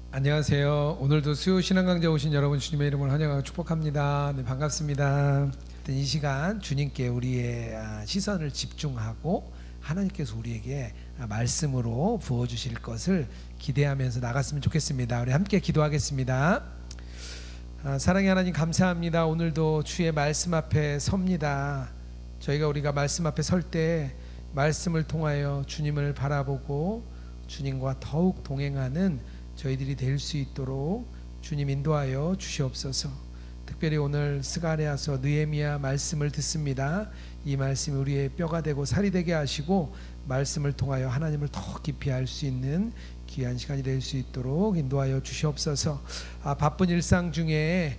안녕하세요. 오늘도 수요 신앙강좌 오신 여러분 주님의 이름으로 환영하고 축복합니다. 네, 반갑습니다. 이 시간 주님께 우리의 시선을 집중하고 하나님께서 우리에게 말씀으로 부어주실 것을 기대하면서 나갔으면 좋겠습니다. 우리 함께 기도하겠습니다. 사랑의 하나님 감사합니다. 오늘도 주의 말씀 앞에 섭니다. 우리가 말씀 앞에 설 때 말씀을 통하여 주님을 바라보고 주님과 더욱 동행하는 저희들이 될 수 있도록 주님 인도하여 주시옵소서. 특별히 오늘 스가랴서 느헤미야 말씀을 듣습니다. 이 말씀이 우리의 뼈가 되고 살이 되게 하시고 말씀을 통하여 하나님을 더 깊이 알 수 있는 귀한 시간이 될 수 있도록 인도하여 주시옵소서. 바쁜 일상 중에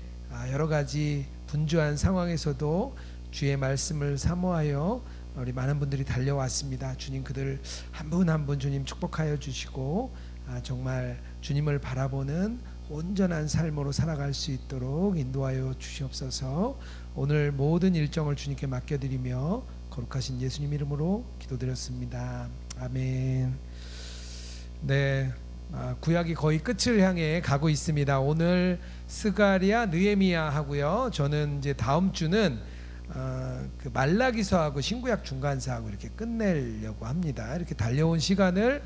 여러 가지 분주한 상황에서도 주의 말씀을 사모하여 우리 많은 분들이 달려왔습니다. 주님 그들 한 분 한 분 주님 축복하여 주시고 정말 주님을 바라보는 온전한 삶으로 살아갈 수 있도록 인도하여 주시옵소서. 오늘 모든 일정을 주님께 맡겨드리며 거룩하신 예수님 이름으로 기도드렸습니다. 아멘. 네, 구약이 거의 끝을 향해 가고 있습니다. 오늘 스가랴, 느헤미야 하고요. 저는 이제 다음 주는 그 말라기서하고 신구약 중간사하고 이렇게 끝내려고 합니다. 이렇게 달려온 시간을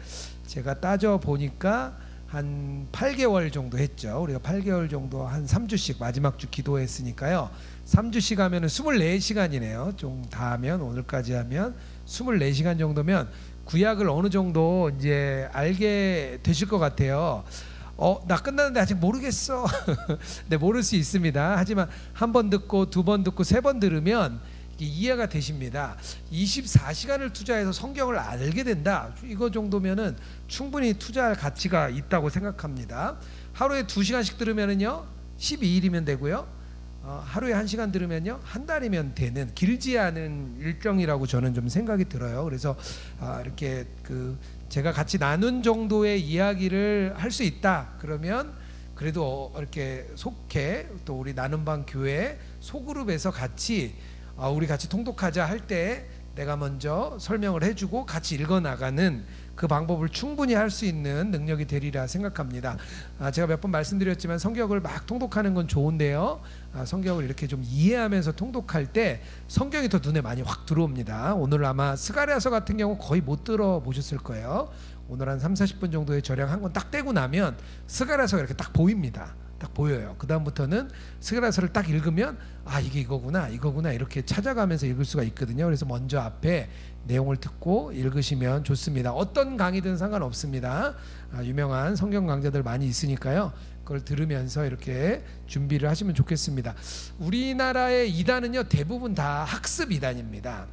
제가 따져 보니까 한 8개월 정도 했죠. 우리가 8개월 정도 한 3주씩 마지막 주 기도했으니까요. 3주씩 하면 24시간이네요. 좀 다 하면 오늘까지 하면 24시간 정도면 구약을 어느 정도 이제 알게 되실 것 같아요. 나 끝났는데 아직 모르겠어. 네, 모를 수 있습니다. 하지만 한 번 듣고 두 번 듣고 세 번 들으면 이해가 되십니다. 24시간을 투자해서 성경을 알게 된다. 이거 정도면은 충분히 투자할 가치가 있다고 생각합니다. 하루에 2시간씩 들으면은요 12일이면 되고요. 하루에 1시간 들으면요 한 달이면 되는 길지 않은 일정이라고 저는 좀 생각이 들어요. 그래서 이렇게 제가 같이 나눈 정도의 이야기를 할 수 있다. 그러면 그래도 이렇게 속해 또 우리 나눔방 교회 소그룹에서 같이 우리 같이 통독하자 할 때 내가 먼저 설명을 해주고 같이 읽어나가는 그 방법을 충분히 할 수 있는 능력이 되리라 생각합니다. 제가 몇 번 말씀드렸지만 성경을 막 통독하는 건 좋은데요. 성경을 이렇게 좀 이해하면서 통독할 때 성경이 더 눈에 많이 확 들어옵니다. 오늘 아마 스가랴서 같은 경우 거의 못 들어보셨을 거예요. 오늘 한 30-40분 정도의 절약 한 권 딱 떼고 나면 스가랴서가 이렇게 딱 보입니다. 딱 보여요. 그 다음부터는 스가랴서를 딱 읽으면 이게 이거구나 이렇게 찾아가면서 읽을 수가 있거든요. 그래서 먼저 앞에 내용을 듣고 읽으시면 좋습니다. 어떤 강의든 상관없습니다. 유명한 성경 강좌들 많이 있으니까요. 그걸 들으면서 이렇게 준비를 하시면 좋겠습니다. 우리나라의 이단은요 대부분 다 학습 이단입니다.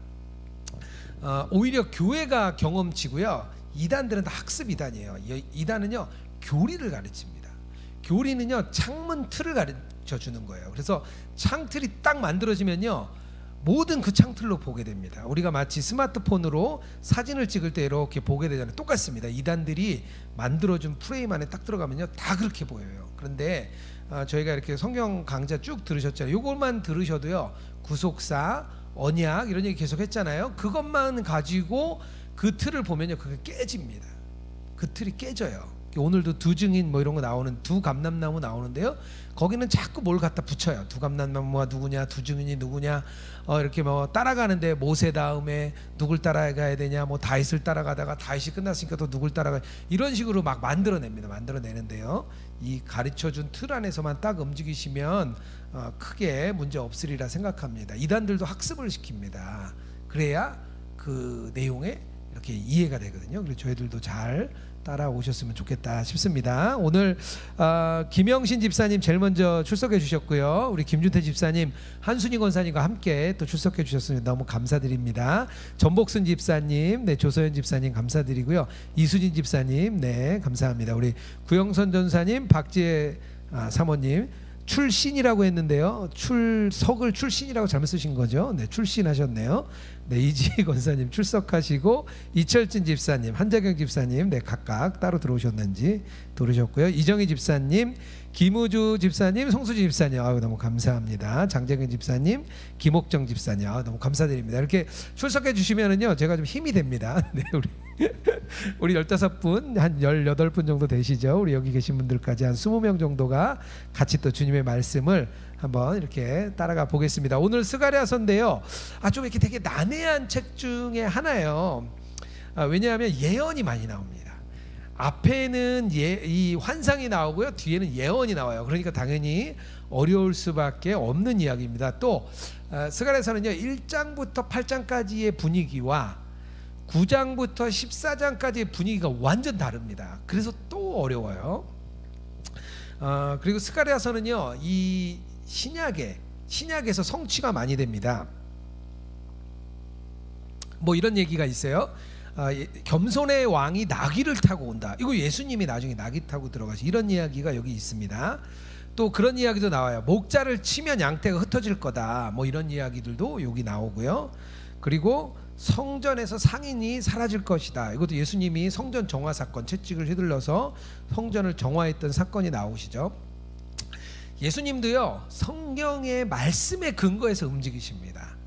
오히려 교회가 경험치고요. 이단들은 다 학습 이단이에요. 이단은요 교리를 가르칩니다. 교리는요 창문 틀을 가르쳐 주는 거예요. 그래서 창틀이 딱 만들어지면요 모든 그 창틀로 보게 됩니다. 우리가 마치 스마트폰으로 사진을 찍을 때 이렇게 보게 되잖아요. 똑같습니다. 이단들이 만들어준 프레임 안에 딱 들어가면요 다 그렇게 보여요. 그런데 저희가 이렇게 성경 강좌 쭉 들으셨잖아요. 이것만 들으셔도요 구속사, 언약 이런 얘기 계속 했잖아요. 그것만 가지고 그 틀을 보면요 그게 깨집니다. 그 틀이 깨져요. 오늘도 두 증인 뭐 이런 거 나오는 두 감람나무 나오는데요. 거기는 자꾸 뭘 갖다 붙여요. 두 감람나무가 누구냐, 두 증인이 누구냐, 이렇게 뭐 따라가는데 모세 다음에 누굴 따라가야 되냐, 뭐 다윗을 따라가다가 다윗이 끝났으니까 또 누굴 따라가 이런 식으로 막 만들어내는데요. 이 가르쳐준 틀 안에서만 딱 움직이시면 크게 문제 없으리라 생각합니다. 이단들도 학습을 시킵니다. 그래야 그 내용에 이렇게 이해가 되거든요. 그래서 저희들도 잘 따라오셨으면 좋겠다 싶습니다. 오늘 김영신 집사님 제일 먼저 출석해 주셨고요. 우리 김준태 집사님, 한순희 권사님과 함께 또 출석해 주셨으면 너무 감사드립니다. 전복순 집사님, 네, 조소연 집사님 감사드리고요. 이수진 집사님, 네, 감사합니다. 우리 구영선 전사님, 박지혜 사모님, 출신이라고 했는데요. 출석을 출신이라고 잘못 쓰신 거죠. 네, 출신하셨네요. 네, 이지희 권사님 출석하시고 이철진 집사님, 한자경 집사님, 네, 각각 따로 들어오셨는지 들으셨고요. 이정희 집사님, 김우주 집사님, 송수지 집사님, 아유, 너무 감사합니다. 장재근 집사님, 김옥정 집사님, 아유, 너무 감사드립니다. 이렇게 출석해 주시면은요, 제가 좀 힘이 됩니다. 네, 우리 15분, 한 18분 정도 되시죠? 우리 여기 계신 분들까지 한 20명 정도가 같이 또 주님의 말씀을 한번 이렇게 따라가 보겠습니다. 오늘 스가랴서인데요. 좀 이렇게 되게 난해한 책 중에 하나예요. 왜냐하면 예언이 많이 나옵니다. 앞에는 이 환상이 나오고요, 뒤에는 예언이 나와요. 그러니까 당연히 어려울 수밖에 없는 이야기입니다. 또 스가랴서는요, 1장부터 8장까지의 분위기와 9장부터 14장까지의 분위기가 완전 다릅니다. 그래서 또 어려워요. 그리고 스가랴서는요, 이 신약에서 성취가 많이 됩니다. 뭐 이런 얘기가 있어요. 겸손의 왕이 나귀를 타고 온다. 이거 예수님이 나중에 나귀 타고 들어가시, 이런 이야기가 여기 있습니다. 또 그런 이야기도 나와요. 목자를 치면 양떼가 흩어질 거다. 뭐 이런 이야기들도 여기 나오고요. 그리고 성전에서 상인이 사라질 것이다. 이것도 예수님이 성전 정화 사건, 채찍을 휘둘러서 성전을 정화했던 사건이 나오시죠. 예수님도요, 성경의 말씀에 근거해서 움직이십니다.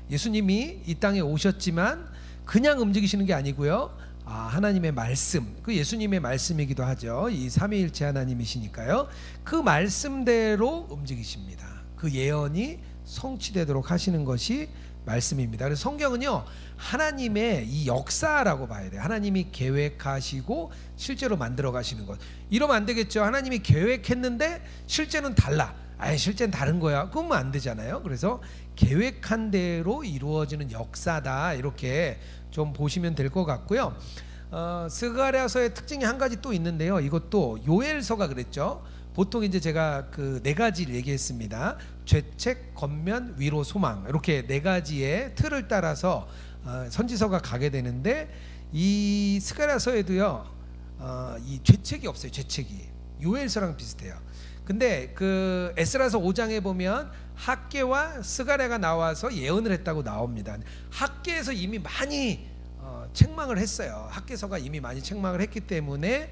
예수님이 이 땅에 오셨지만 그냥 움직이시는 게 아니고요, 하나님의 말씀, 그 예수님의 말씀이기도 하죠. 이 삼위일체 하나님이시니까요, 그 말씀대로 움직이십니다. 그 예언이 성취되도록 하시는 것이 말씀입니다. 그래서 성경은요, 하나님의 이 역사라고 봐야 돼요. 하나님이 계획하시고 실제로 만들어 가시는 것. 이러면 안 되겠죠. 하나님이 계획했는데 실제는 달라. 실제는 다른 거야. 그러면 안 되잖아요. 그래서 계획한 대로 이루어지는 역사다, 이렇게 좀 보시면 될 것 같고요. 스가랴서의 특징이 한 가지 또 있는데요. 이것도 요엘서가 그랬죠. 보통 이제 제가 그 4가지를 얘기했습니다. 죄책, 권면, 위로, 소망, 이렇게 4가지의 틀을 따라서 선지서가 가게 되는데, 이 스가랴서에도요, 이 죄책이 없어요. 죄책이 요엘서랑 비슷해요. 근데 그 에스라서 5장에 보면 학개와 스가랴가 나와서 예언을 했다고 나옵니다. 학개에서 이미 많이 책망을 했어요. 학개서가 이미 많이 책망을 했기 때문에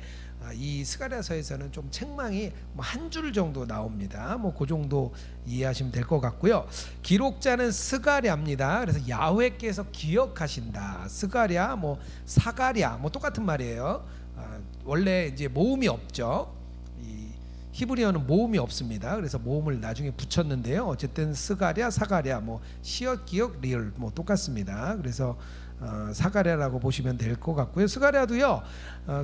이 스가랴서에서는 좀 책망이 한 줄 정도 나옵니다. 뭐 그 정도 이해하시면 될 것 같고요. 기록자는 스가랴입니다. 그래서 야훼께서 기억하신다. 스가랴, 뭐 사가랴, 뭐 똑같은 말이에요. 원래 이제 모음이 없죠. 이 히브리어는 모음이 없습니다. 그래서 모음을 나중에 붙였는데요. 어쨌든 스가랴, 사가랴, 뭐 시옷, 기역, 리을 뭐 똑같습니다. 그래서 사가랴라고 보시면 될 것 같고요. 스가랴도요,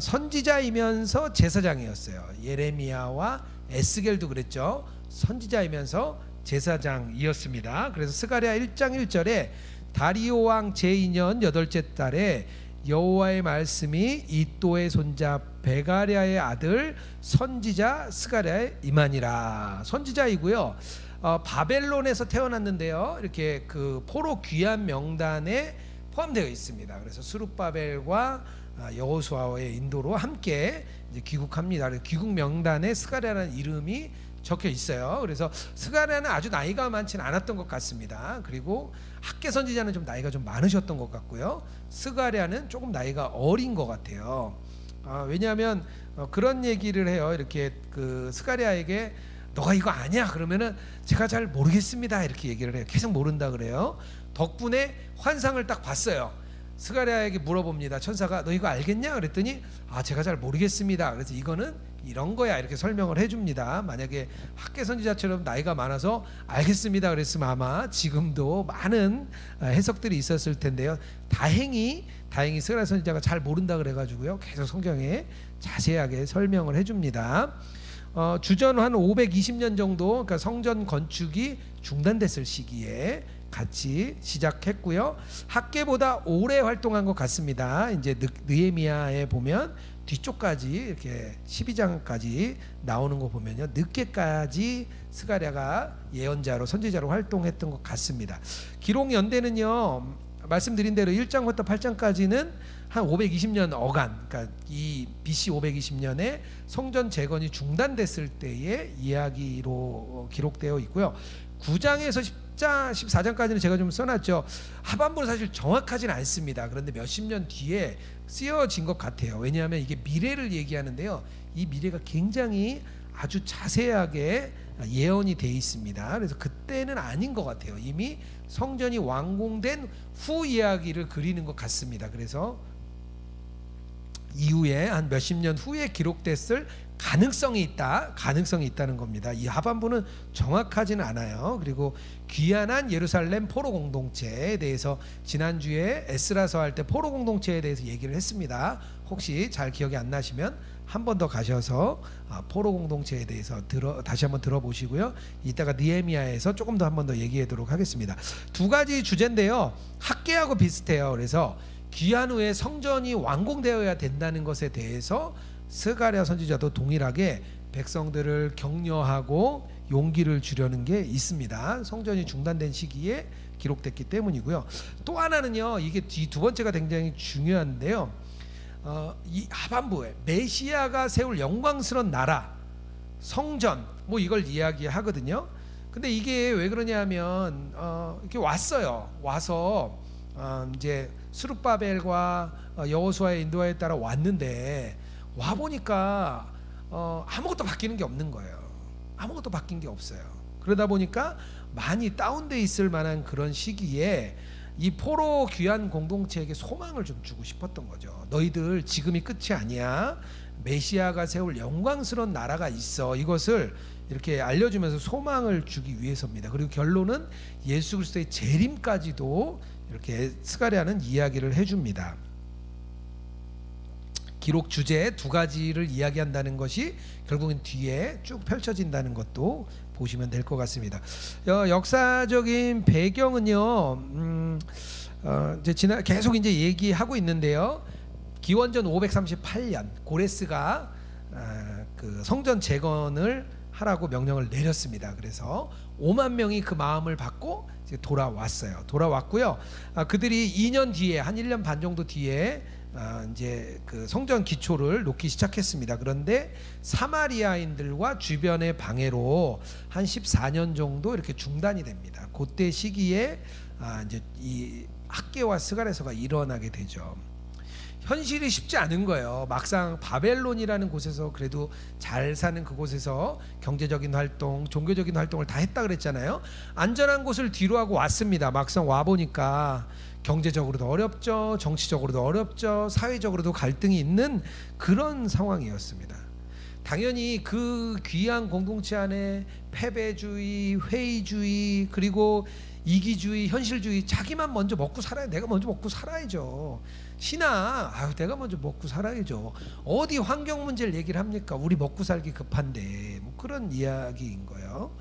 선지자이면서 제사장이었어요. 예레미야와 에스겔도 그랬죠. 선지자이면서 제사장이었습니다. 그래서 스가랴 1장 1절에 다리오 왕 제2년 8째 달에 여호와의 말씀이 이또의 손자 베가랴의 아들 선지자 스가랴에 임하니라. 선지자이고요. 바벨론에서 태어났는데요. 이렇게 그 포로 귀환 명단에 포함되어 있습니다. 그래서 스룹바벨과 여호수아의 인도로 함께 이제 귀국합니다. 귀국 명단에 스가랴라는 이름이 적혀 있어요. 그래서 스가랴는 아주 나이가 많지는 않았던 것 같습니다. 그리고 학개 선지자는 좀 나이가 좀 많으셨던 것 같고요. 스가랴는 조금 나이가 어린 것 같아요. 왜냐하면 그런 얘기를 해요. 이렇게 그 스가랴에게 너가 이거 아니야 그러면은 제가 잘 모르겠습니다 이렇게 얘기를 해요. 계속 모른다 그래요. 덕분에 환상을 딱 봤어요. 스가랴에게 물어봅니다. 천사가 너 이거 알겠냐 그랬더니 제가 잘 모르겠습니다. 그래서 이거는 이런 거야 이렇게 설명을 해줍니다. 만약에 학개 선지자처럼 나이가 많아서 알겠습니다 그랬으면 아마 지금도 많은 해석들이 있었을 텐데요. 다행히 스가랴 선지자가 잘 모른다 그래가지고요, 계속 성경에 자세하게 설명을 해줍니다. 주전 한 520년 정도, 그러니까 성전 건축이 중단됐을 시기에 같이 시작했고요. 학개보다 오래 활동한 것 같습니다. 이제 느헤미야에 보면 뒤쪽까지 이렇게 12장까지 나오는 거 보면요, 늦게까지 스가랴가 예언자로 선지자로 활동했던 것 같습니다. 기록 연대는요 말씀드린 대로 1장부터 8장까지는 한 520년 어간, 그러니까 이 BC 520년에 성전 재건이 중단됐을 때의 이야기로 기록되어 있고요. 9장에서 14장까지는 제가 좀 써놨죠. 하반부는 사실 정확하지는 않습니다. 그런데 몇십 년 뒤에 쓰여진 것 같아요. 왜냐하면 이게 미래를 얘기하는데요. 이 미래가 굉장히 아주 자세하게 예언이 돼 있습니다. 그래서 그때는 아닌 것 같아요. 이미 성전이 완공된 후 이야기를 그리는 것 같습니다. 그래서 이후에 한 몇십 년 후에 기록됐을 가능성이 있다는 겁니다. 이 하반부는 정확하지는 않아요. 그리고 귀환한 예루살렘 포로 공동체에 대해서 지난주에 에스라서 할 때 포로 공동체에 대해서 얘기를 했습니다. 혹시 잘 기억이 안 나시면 한 번 더 가셔서 포로 공동체에 대해서 다시 한번 들어보시고요. 이따가 느헤미야에서 조금 더 한 번 더 얘기하도록 하겠습니다. 두 가지 주제인데요. 학계하고 비슷해요. 그래서 귀환 후에 성전이 완공되어야 된다는 것에 대해서 스가랴 선지자도 동일하게 백성들을 격려하고 용기를 주려는 게 있습니다. 성전이 중단된 시기에 기록됐기 때문이고요. 또 하나는요, 이게 두 번째가 굉장히 중요한데요. 이 하반부에 메시아가 세울 영광스러운 나라, 성전, 뭐 이걸 이야기하거든요. 근데 이게 왜 그러냐면 이렇게 와서 이제 스룹바벨과 여호수아의 인도하에 따라 왔는데 와 보니까 아무것도 바뀌는 게 없는 거예요. 아무것도 바뀐 게 없어요. 그러다 보니까 많이 다운돼 있을 만한 그런 시기에 이 포로 귀환 공동체에게 소망을 좀 주고 싶었던 거죠. 너희들 지금이 끝이 아니야. 메시아가 세울 영광스러운 나라가 있어. 이것을 이렇게 알려주면서 소망을 주기 위해서입니다. 그리고 결론은 예수 그리스도의 재림까지도 이렇게 스가랴는 이야기를 해줍니다. 기록 주제 두 가지를 이야기한다는 것이 결국은 뒤에 쭉 펼쳐진다는 것도 보시면 될 것 같습니다. 역사적인 배경은요, 이제 계속 이제 얘기하고 있는데요. 기원전 538년 고레스가 그 성전 재건을 하라고 명령을 내렸습니다. 그래서 5만 명이 그 마음을 받고 이제 돌아왔고요. 그들이 2년 뒤에 한 1년 반 정도 뒤에 이제 그 성전 기초를 놓기 시작했습니다. 그런데 사마리아인들과 주변의 방해로 한 14년 정도 이렇게 중단이 됩니다. 그때 시기에 이제 이 학계와 스가랴서가 일어나게 되죠. 현실이 쉽지 않은 거예요. 막상 바벨론이라는 곳에서 그래도 잘 사는 그곳에서 경제적인 활동, 종교적인 활동을 다 했다 그랬잖아요. 안전한 곳을 뒤로 하고 왔습니다. 막상 와 보니까 경제적으로도 어렵죠, 정치적으로도 어렵죠, 사회적으로도 갈등이 있는 그런 상황이었습니다. 당연히 그 귀한 공동체 안에 패배주의, 회의주의, 그리고 이기주의, 현실주의, 자기만 먼저 먹고 살아야, 내가 먼저 먹고 살아야죠. 신앙, 내가 먼저 먹고 살아야죠. 어디 환경 문제를 얘기를 합니까? 우리 먹고 살기 급한데, 뭐 그런 이야기인 거예요.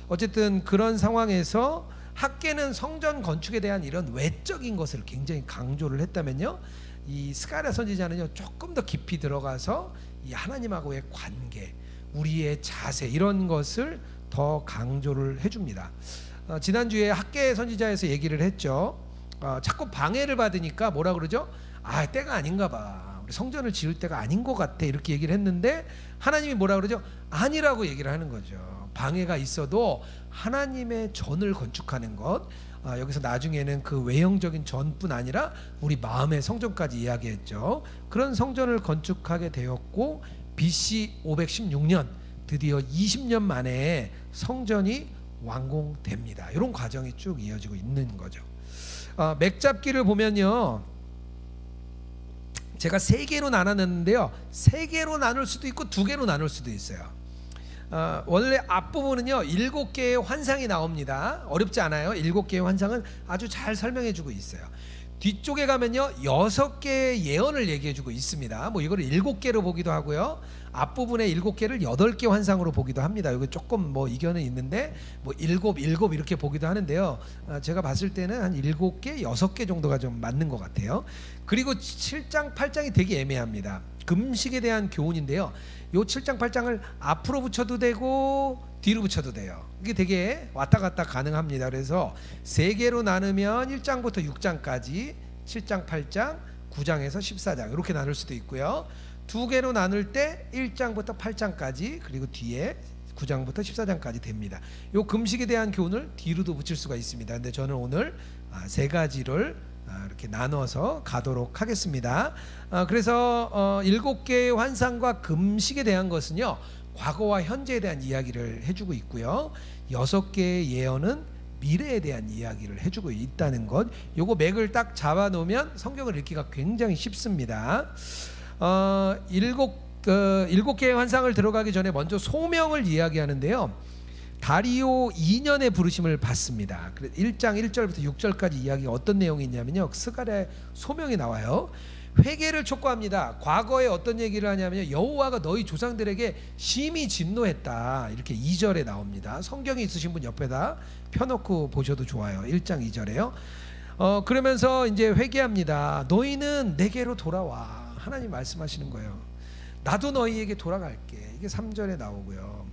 어쨌든 그런 상황에서 학계는 성전 건축에 대한 이런 외적인 것을 굉장히 강조를 했다면요, 이 스가랴 선지자는요 조금 더 깊이 들어가서 이 하나님하고의 관계, 우리의 자세, 이런 것을 더 강조를 해줍니다. 지난주에 학계 선지자에서 얘기를 했죠. 자꾸 방해를 받으니까 뭐라 그러죠? 때가 아닌가 봐, 우리 성전을 지을 때가 아닌 것 같아, 이렇게 얘기를 했는데 하나님이 뭐라 그러죠? 아니라고 얘기를 하는 거죠. 방해가 있어도 하나님의 전을 건축하는 것, 여기서 나중에는 그 외형적인 전뿐 아니라 우리 마음의 성전까지 이야기했죠. 그런 성전을 건축하게 되었고 BC 516년 드디어 20년 만에 성전이 완공됩니다. 이런 과정이 쭉 이어지고 있는 거죠. 맥잡기를 보면요, 제가 3개로 나눴는데요, 3개로 나눌 수도 있고 2개로 나눌 수도 있어요. 원래 앞부분은요 7개의 환상이 나옵니다. 어렵지 않아요. 7개의 환상은 아주 잘 설명해주고 있어요. 뒤쪽에 가면요 6개의 예언을 얘기해주고 있습니다. 뭐 이거를 7개로 보기도 하고요, 앞부분에 7개를 8개 환상으로 보기도 합니다. 이거 조금 뭐 이견은 있는데 뭐 7 이렇게 보기도 하는데요, 제가 봤을 때는 한 7개, 6개 정도가 좀 맞는 것 같아요. 그리고 7장 8장이 되게 애매합니다. 금식에 대한 교훈인데요. 요 7장 8장을 앞으로 붙여도 되고 뒤로 붙여도 돼요. 이게 되게 왔다 갔다 가능합니다. 그래서 세 개로 나누면 1장부터 6장까지 7장 8장 9장에서 14장 이렇게 나눌 수도 있고요. 두 개로 나눌 때 1장부터 8장까지 그리고 뒤에 9장부터 14장까지 됩니다. 요 금식에 대한 교훈을 뒤로도 붙일 수가 있습니다. 근데 저는 오늘 세 가지를 이렇게 나눠서 가도록 하겠습니다. 그래서 7개의 환상과 금식에 대한 것은요, 과거와 현재에 대한 이야기를 해주고 있고요, 6개의 예언은 미래에 대한 이야기를 해주고 있다는 것, 요거 맥을 딱 잡아놓으면 성경을 읽기가 굉장히 쉽습니다. 7개의 환상을 들어가기 전에 먼저 소명을 이야기하는데요, 다리오 2년의 부르심을 받습니다. 1장 1절부터 6절까지 이야기가 어떤 내용이 있냐면요, 스가랴의 소명이 나와요. 회개를 촉구합니다. 과거에 어떤 얘기를 하냐면요, 여호와가 너희 조상들에게 심히 진노했다, 이렇게 2절에 나옵니다. 성경이 있으신 분 옆에다 펴놓고 보셔도 좋아요. 1장 2절에요. 그러면서 이제 회개합니다. 너희는 내게로 돌아와. 하나님 말씀하시는 거예요. 나도 너희에게 돌아갈게. 이게 3절에 나오고요.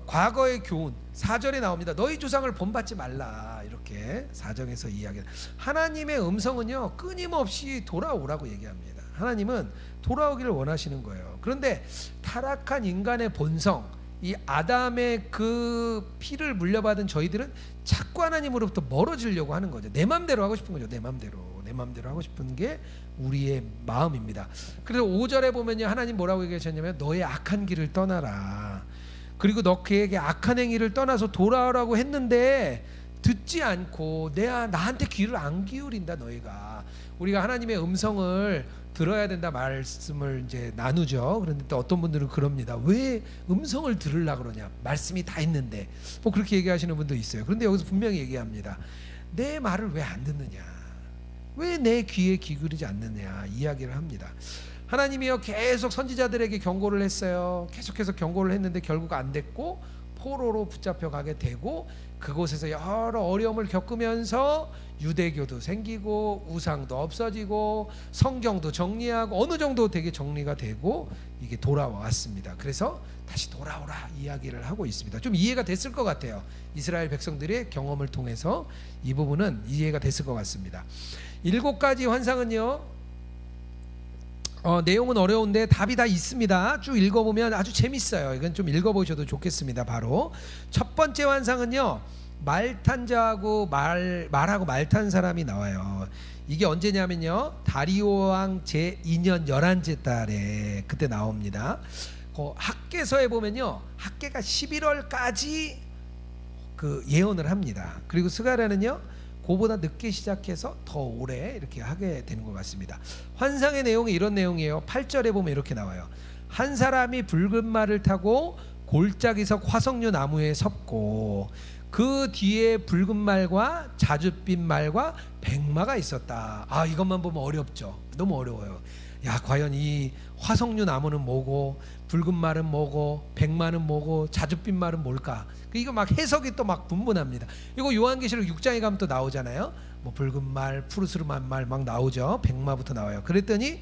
과거의 교훈 4절에 나옵니다. 너희 조상을 본받지 말라, 이렇게 4장에서 이야기. 하나님의 음성은요, 끊임없이 돌아오라고 얘기합니다. 하나님은 돌아오기를 원하시는 거예요. 그런데 타락한 인간의 본성, 이 아담의 그 피를 물려받은 저희들은 자꾸 하나님으로부터 멀어지려고 하는 거죠. 내 맘대로 하고 싶은 거죠. 내 맘대로 하고 싶은 게 우리의 마음입니다. 그래서 5절에 보면요, 하나님 뭐라고 얘기하셨냐면 너의 악한 길을 떠나라. 그리고 너 그에게 악한 행위를 떠나서 돌아오라고 했는데 듣지 않고 나한테 귀를 안 기울인다. 너희가, 우리가 하나님의 음성을 들어야 된다 말씀을 이제 나누죠. 그런데 또 어떤 분들은 그럽니다. 왜 음성을 들으려고 그러냐, 말씀이 다 있는데. 뭐 그렇게 얘기하시는 분도 있어요. 그런데 여기서 분명히 얘기합니다. 내 말을 왜 안 듣느냐, 왜 내 귀에 기울이지 않느냐 이야기를 합니다. 하나님이요, 계속 선지자들에게 경고를 했어요. 계속해서 경고를 했는데 결국 안 됐고 포로로 붙잡혀 가게 되고, 그곳에서 여러 어려움을 겪으면서 유대교도 생기고 우상도 없어지고 성경도 정리하고 어느 정도 되게 정리가 되고 이게 돌아왔습니다. 그래서 다시 돌아오라 이야기를 하고 있습니다. 좀 이해가 됐을 것 같아요. 이스라엘 백성들의 경험을 통해서 이 부분은 이해가 됐을 것 같습니다. 7가지 환상은요, 내용은 어려운데 답이 다 있습니다. 쭉 읽어보면 아주 재밌어요. 이건 좀 읽어보셔도 좋겠습니다. 바로 첫 번째 환상은요, 말 탄 자하고 말하고 말 탄 사람이 나와요. 이게 언제냐면요, 다리오 왕 제2년 11째 달에 그때 나옵니다. 학개서에 보면요, 학개가 11월까지 그 예언을 합니다. 그리고 스가랴는요, 그보다 늦게 시작해서 더 오래 이렇게 하게 되는 것 같습니다. 환상의 내용이 이런 내용이에요. 8절에 보면 이렇게 나와요. 한 사람이 붉은 말을 타고 골짜기석 화석류 나무에 섰고 그 뒤에 붉은 말과 자줏빛 말과 백마가 있었다. 이것만 보면 어렵죠. 너무 어려워요. 야, 과연 이 화석류 나무는 뭐고, 붉은 말은 뭐고, 백마는 뭐고, 자줏빛 말은 뭘까? 이거 막 해석이 또 막 분분합니다. 이거 요한계시록 6장에 가면 또 나오잖아요. 뭐 붉은 말, 푸르스름한 말 막 나오죠. 백마부터 나와요. 그랬더니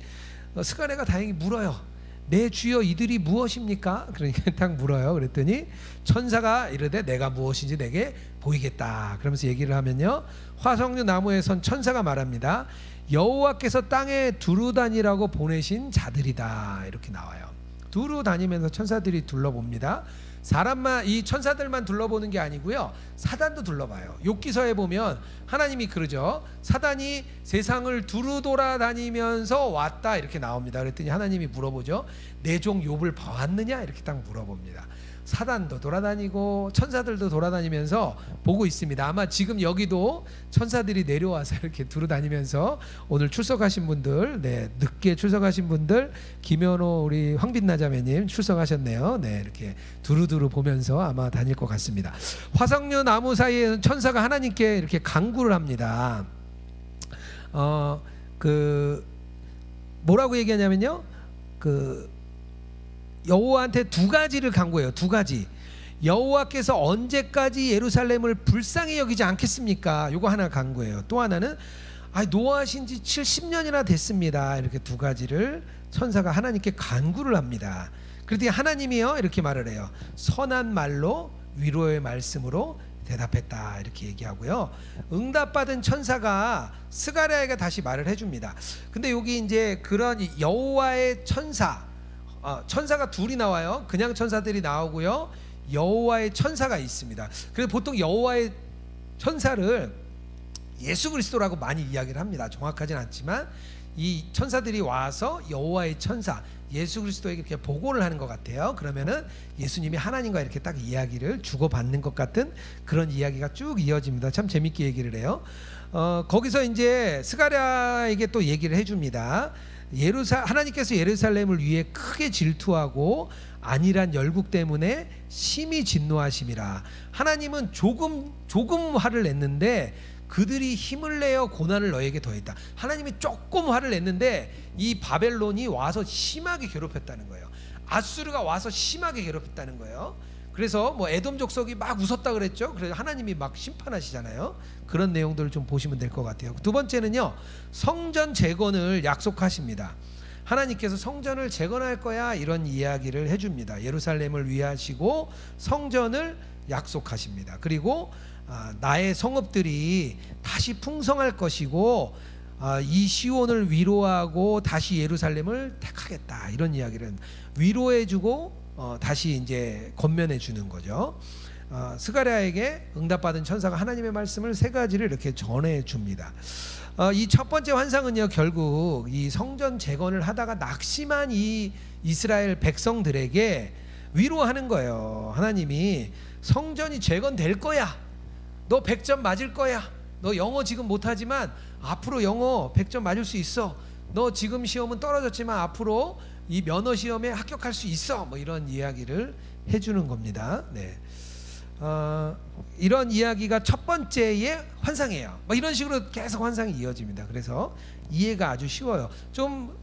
스가랴가 다행히 물어요. 내 주여 이들이 무엇입니까? 그러니까 딱 물어요. 그랬더니 천사가 이르되 내가 무엇인지 내게 보이겠다. 그러면서 얘기를 하면요, 화석류 나무에 선 천사가 말합니다. 여호와께서 땅에 두루 다니라고 보내신 자들이다. 이렇게 나와요. 두루 다니면서 천사들이 둘러봅니다. 사람만, 이 천사들만 둘러보는 게 아니고요, 사단도 둘러봐요. 욥기서에 보면 하나님이 그러죠. 사단이 세상을 두루 돌아다니면서 왔다 이렇게 나옵니다. 그랬더니 하나님이 물어보죠. 내 종 욥을 봐왔느냐 이렇게 딱 물어봅니다. 사단도 돌아다니고 천사들도 돌아다니면서 보고 있습니다. 아마 지금 여기도 천사들이 내려와서 이렇게 두루다니면서 오늘 출석하신 분들, 늦게 출석하신 분들, 김현호 우리 황빛나 자매님 출석하셨네요. 이렇게 두루두루 보면서 아마 다닐 것 같습니다. 화석류 나무 사이에 천사가 하나님께 이렇게 간구를 합니다. 뭐라고 얘기하냐면요, 여호와한테 2가지를 간구해요. 2가지. 여호와께서 언제까지 예루살렘을 불쌍히 여기지 않겠습니까? 요거 하나 간구해요. 또 하나는 노하신 지 70년이나 됐습니다. 이렇게 두 가지를 천사가 하나님께 간구를 합니다. 그랬더니 하나님이요 이렇게 말을 해요. 선한 말로 위로의 말씀으로 대답했다 이렇게 얘기하고요. 응답받은 천사가 스가랴에게 다시 말을 해줍니다. 근데 여기 이제 그런 여호와의 천사가 둘이 나와요. 그냥 천사들이 나오고요, 여호와의 천사가 있습니다. 그래서 보통 여호와의 천사를 예수 그리스도라고 많이 이야기를 합니다. 정확하진 않지만 이 천사들이 와서 여호와의 천사 예수 그리스도에게 이렇게 보고를 하는 것 같아요. 그러면은 예수님이 하나님과 이렇게 딱 이야기를 주고받는 것 같은 그런 이야기가 쭉 이어집니다. 참 재밌게 얘기를 해요. 거기서 이제 스가랴에게 또 얘기를 해줍니다. 하나님께서 예루살렘을 위해 크게 질투하고 안일한 열국 때문에 심히 진노하심이라. 하나님은 조금 화를 냈는데 그들이 힘을 내어 고난을 너에게 더했다. 하나님이 조금 화를 냈는데 이 바벨론이 와서 심하게 괴롭혔다는 거예요. 아수르가 와서 심하게 괴롭혔다는 거예요. 그래서 뭐 에돔 족속이 막 웃었다 그랬죠. 그래서 하나님이 막 심판하시잖아요. 그런 내용들을 좀 보시면 될 것 같아요. 두 번째는요, 성전 재건을 약속하십니다. 하나님께서 성전을 재건할 거야 이런 이야기를 해줍니다. 예루살렘을 위하시고 성전을 약속하십니다. 그리고 나의 성읍들이 다시 풍성할 것이고 이 시온을 위로하고 다시 예루살렘을 택하겠다 이런 이야기를 위로해주고 다시 이제 건면해 주는 거죠. 스가랴에게 응답받은 천사가 하나님의 말씀을 세 가지를 이렇게 전해 줍니다. 이 첫 번째 환상은요, 결국 이 성전 재건을 하다가 낙심한 이 이스라엘 백성들에게 위로하는 거예요. 하나님이 성전이 재건될 거야. 너 100점 맞을 거야. 너 영어 지금 못하지만 앞으로 영어 100점 맞을 수 있어. 너 지금 시험은 떨어졌지만 앞으로 이 면허 시험에 합격할 수 있어. 뭐 이런 이야기를 해주는 겁니다. 네. 이런 이야기가 첫 번째의 환상이에요. 뭐 이런 식으로 계속 환상이 이어집니다. 그래서 이해가 아주 쉬워요. 좀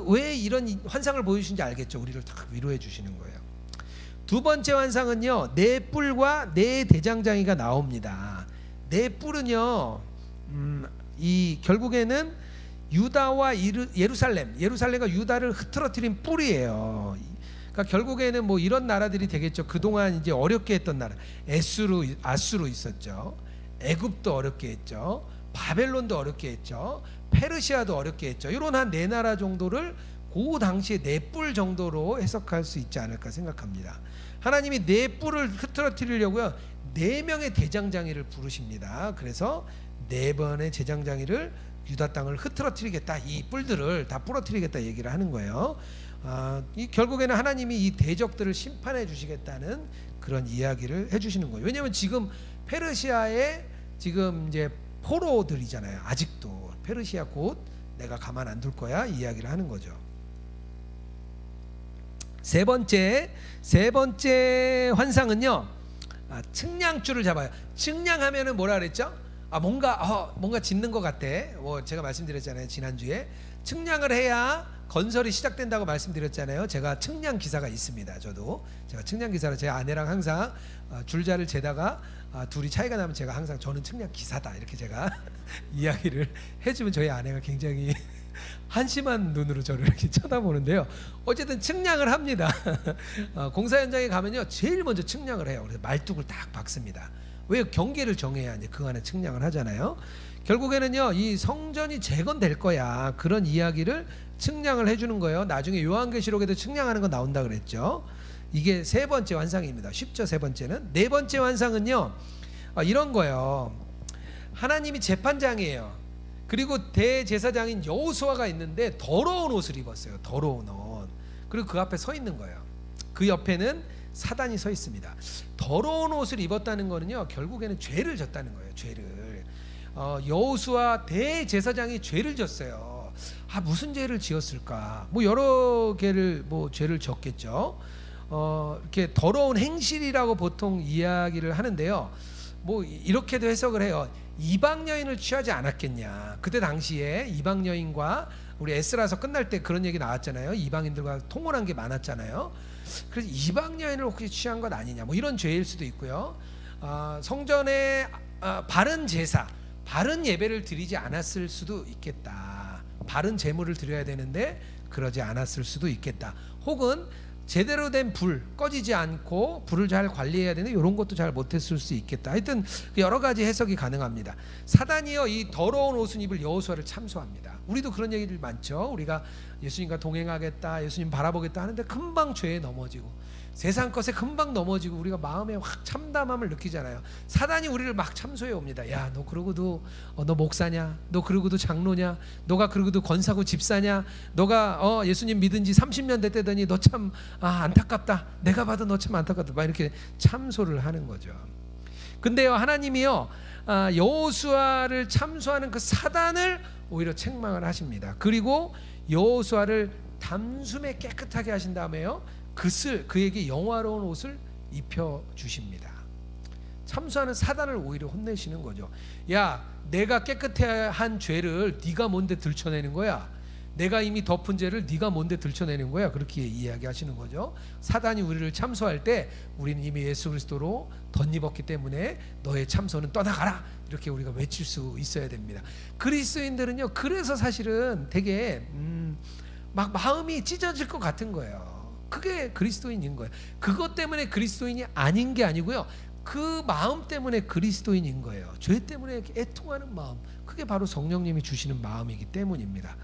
왜 이런 환상을 보여주신지 알겠죠? 우리를 딱 위로해 주시는 거예요. 두 번째 환상은요, 네 뿔과 네 대장장이가 나옵니다. 네 뿔은요, 이 결국에는 유다와 예루살렘과 유다를 흐트러뜨린 뿔이에요. 그러니까 결국에는 뭐 이런 나라들이 되겠죠. 그동안 이제 어렵게 했던 나라, 아수르 있었죠. 애굽도 어렵게 했죠. 바벨론도 어렵게 했죠. 페르시아도 어렵게 했죠. 이런 한 네 나라 정도를 그 당시에 네 뿔 정도로 해석할 수 있지 않을까 생각합니다. 하나님이 네 뿔을 흐트러뜨리려고요, 4명의 대장장이를 부르십니다. 그래서 4번의 대장장이를 유다 땅을 흐트러뜨리겠다, 이 뿔들을 다 부러뜨리겠다 얘기를 하는 거예요. 결국에는 하나님이 이 대적들을 심판해 주시겠다는 그런 이야기를 해주시는 거예요. 왜냐하면 지금 페르시아의 지금 이제 포로들이잖아요. 아직도 페르시아 곧 내가 가만 안 둘 거야 이야기를 하는 거죠. 세 번째 환상은요, 측량줄을 잡아요. 측량하면은 뭐라 그랬죠? 뭔가 짓는 것 같아. 제가 말씀드렸잖아요, 지난주에. 측량을 해야 건설이 시작된다고 말씀드렸잖아요. 제가 측량 기사가 있습니다. 제가 측량 기사로 제 아내랑 항상 줄자를 재다가 둘이 차이가 나면 제가 항상 저는 측량 기사다 이렇게 제가 이야기를 해주면 저희 아내가 굉장히 한심한 눈으로 저를 이렇게 쳐다보는데요. 어쨌든 측량을 합니다. 공사 현장에 가면요, 제일 먼저 측량을 해요. 그래서 말뚝을 딱 박습니다. 왜? 경계를 정해야 이제 그 안에 측량을 하잖아요. 결국에는요, 이 성전이 재건될 거야 그런 이야기를 측량을 해주는 거예요. 나중에 요한계시록에도 측량하는 거 나온다 그랬죠. 이게 세 번째 환상입니다. 쉽죠, 세 번째는. 네 번째 환상은요, 이런 거예요. 하나님이 재판장이에요. 그리고 대제사장인 여호수아가 있는데 더러운 옷을 입었어요. 더러운 옷. 그리고 그 앞에 서 있는 거예요. 그 옆에는 사단이 서 있습니다. 더러운 옷을 입었다는 거는요, 결국에는 죄를 졌다는 거예요. 죄를. 여호수아 대제사장이 죄를 졌어요. 무슨 죄를 지었을까? 여러 개를 죄를 졌겠죠. 이렇게 더러운 행실이라고 보통 이야기를 하는데요. 이렇게도 해석을 해요. 이방 여인을 취하지 않았겠냐. 그때 당시에 이방 여인과 우리 에스라서 끝날 때 그런 얘기 나왔잖아요. 이방인들과 통혼한 게 많았잖아요. 그래서 이방 여인을 혹시 취한 것 아니냐. 이런 죄일 수도 있고요. 성전의 바른 제사, 바른 예배를 드리지 않았을 수도 있겠다. 바른 제물을 드려야 되는데 그러지 않았을 수도 있겠다. 혹은 제대로 된 불 꺼지지 않고 불을 잘 관리해야 되는데 이런 것도 잘 못했을 수 있겠다. 하여튼 여러 가지 해석이 가능합니다. 사단이요 이 더러운 옷을 입을 여호수아를 참소합니다. 우리도 그런 얘기들 많죠. 우리가 예수님과 동행하겠다, 예수님 바라보겠다 하는데 금방 죄에 넘어지고 세상 것에 금방 넘어지고 우리가 마음에 확 참담함을 느끼잖아요. 사단이 우리를 막 참소해 옵니다. 야, 너 그러고도 너 목사냐? 너 그러고도 장로냐? 너가 그러고도 권사고 집사냐? 너가 예수님 믿은 지 30년 됐다더니 너 참 안타깝다. 내가 봐도 너 참 안타깝다. 막 이렇게 참소를 하는 거죠. 근데요 하나님이요 여호수아를 참소하는 그 사단을 오히려 책망을 하십니다. 그리고 여호수아를 단숨에 깨끗하게 하신 다음에요 그에게 영화로운 옷을 입혀 주십니다. 참소하는 사단을 오히려 혼내시는 거죠. 야, 내가 깨끗한 죄를 네가 뭔데 들춰내는 거야? 내가 이미 덮은 죄를 네가 뭔데 들춰내는 거야? 그렇게 이야기하시는 거죠. 사단이 우리를 참소할 때 우리는 이미 예수 그리스도로 덧입었기 때문에 너의 참소는 떠나가라, 이렇게 우리가 외칠 수 있어야 됩니다. 그리스도인들은요 그래서 사실은 되게 막 마음이 찢어질 것 같은 거예요. 그게 그리스도인인 거예요. 그것 때문에 그리스도인이 아닌 게 아니고요, 그 마음 때문에 그리스도인인 거예요. 죄 때문에 애통하는 마음, 그게 바로 성령님이 주시는 마음이기 때문입니다.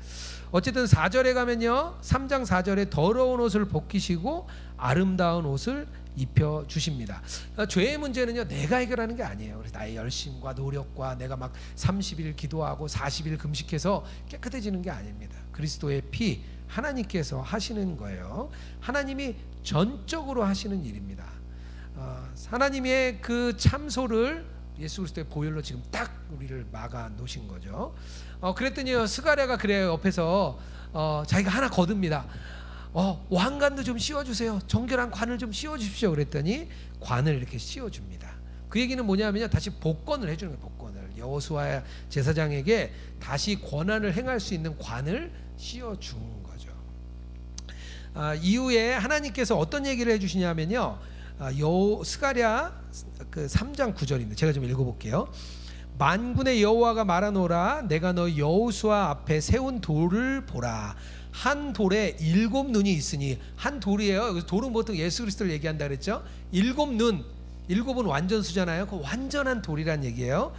어쨌든 4절에 가면요 3장 4절에 더러운 옷을 벗기시고 아름다운 옷을 입혀 주십니다. 죄의 문제는요 내가 해결하는 게 아니에요. 나의 열심과 노력과 내가 막 30일 기도하고 40일 금식해서 깨끗해지는 게 아닙니다. 그리스도의 피, 하나님께서 하시는 거예요. 하나님이 전적으로 하시는 일입니다. 하나님의 그 참소를 예수 그리스도의 보혈로 지금 딱 우리를 막아 놓으신 거죠. 그랬더니요 스가랴가 그래요. 옆에서 자기가 하나 거듭니다. 왕관도 좀 씌워주세요. 정결한 관을 좀 씌워주십시오. 그랬더니 관을 이렇게 씌워줍니다. 그 얘기는 뭐냐면요 다시 복권을 해주는 거예요. 복권을 여호수아 제사장에게 다시 권한을 행할 수 있는 관을 씌워준 거죠. 이후에 하나님께서 어떤 얘기를 해주시냐면요 스가랴 그 3장 9절입니다. 제가 좀 읽어볼게요. 만군의 여호와가 말하노라, 내가 너 여호수아 앞에 세운 돌을 보라. 한 돌에 7눈이 있으니, 한 돌이에요. 돌은 보통 예수 그리스도를 얘기한다 그랬죠. 7눈, 7은 완전수잖아요. 그 완전한 돌이란 얘기예요.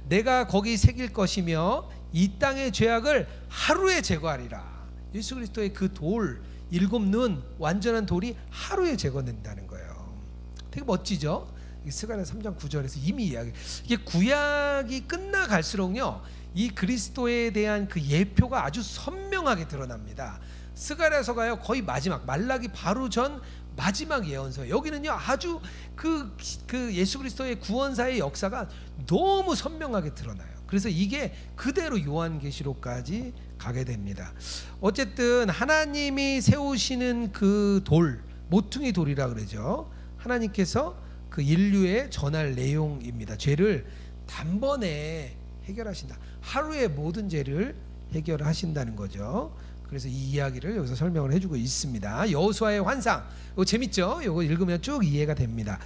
내가 거기 새길 것이며 이 땅의 죄악을 하루에 제거하리라. 예수 그리스도의 그 돌 7눈 완전한 돌이 하루에 제거된다는 거예요. 되게 멋지죠. 스가랴 3장 9절에서 이미 이야기, 이게 구약이 끝나갈수록요 이 그리스도에 대한 그 예표가 아주 선명하게 드러납니다. 스가랴서가요 거의 마지막, 말라기 바로 전 마지막 예언서. 여기는요 아주 그 예수 그리스도의 구원사의 역사가 너무 선명하게 드러나요. 그래서 이게 그대로 요한계시록까지 가게 됩니다. 어쨌든 하나님이 세우시는 그 돌, 모퉁이 돌이라 그러죠. 하나님께서 그 인류에 전할 내용입니다. 죄를 단번에 해결하신다. 하루에 모든 죄를 해결하신다는 거죠. 그래서 이 이야기를 여기서 설명을 해주고 있습니다. 여호수아의 환상, 이거 재밌죠? 이거 읽으면 쭉 이해가 됩니다.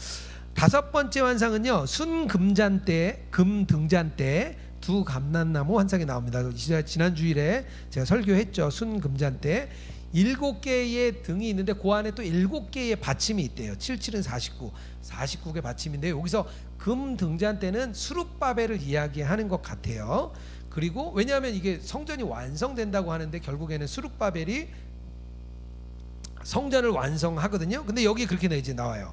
5번째 환상은요 순금잔대, 금등잔대, 두 감람나무 환상이 나옵니다. 지난 주일에 제가 설교했죠. 순금잔대 7개의 등이 있는데 그 안에 또 7개의 받침이 있대요. 77은 49, 49개 받침인데 여기서 금등잔대는 수룹바벨을 이야기하는 것 같아요. 그리고 왜냐하면 이게 성전이 완성된다고 하는데 결국에는 수룹바벨이 성전을 완성하거든요. 근데 여기 그렇게 이제 나와요.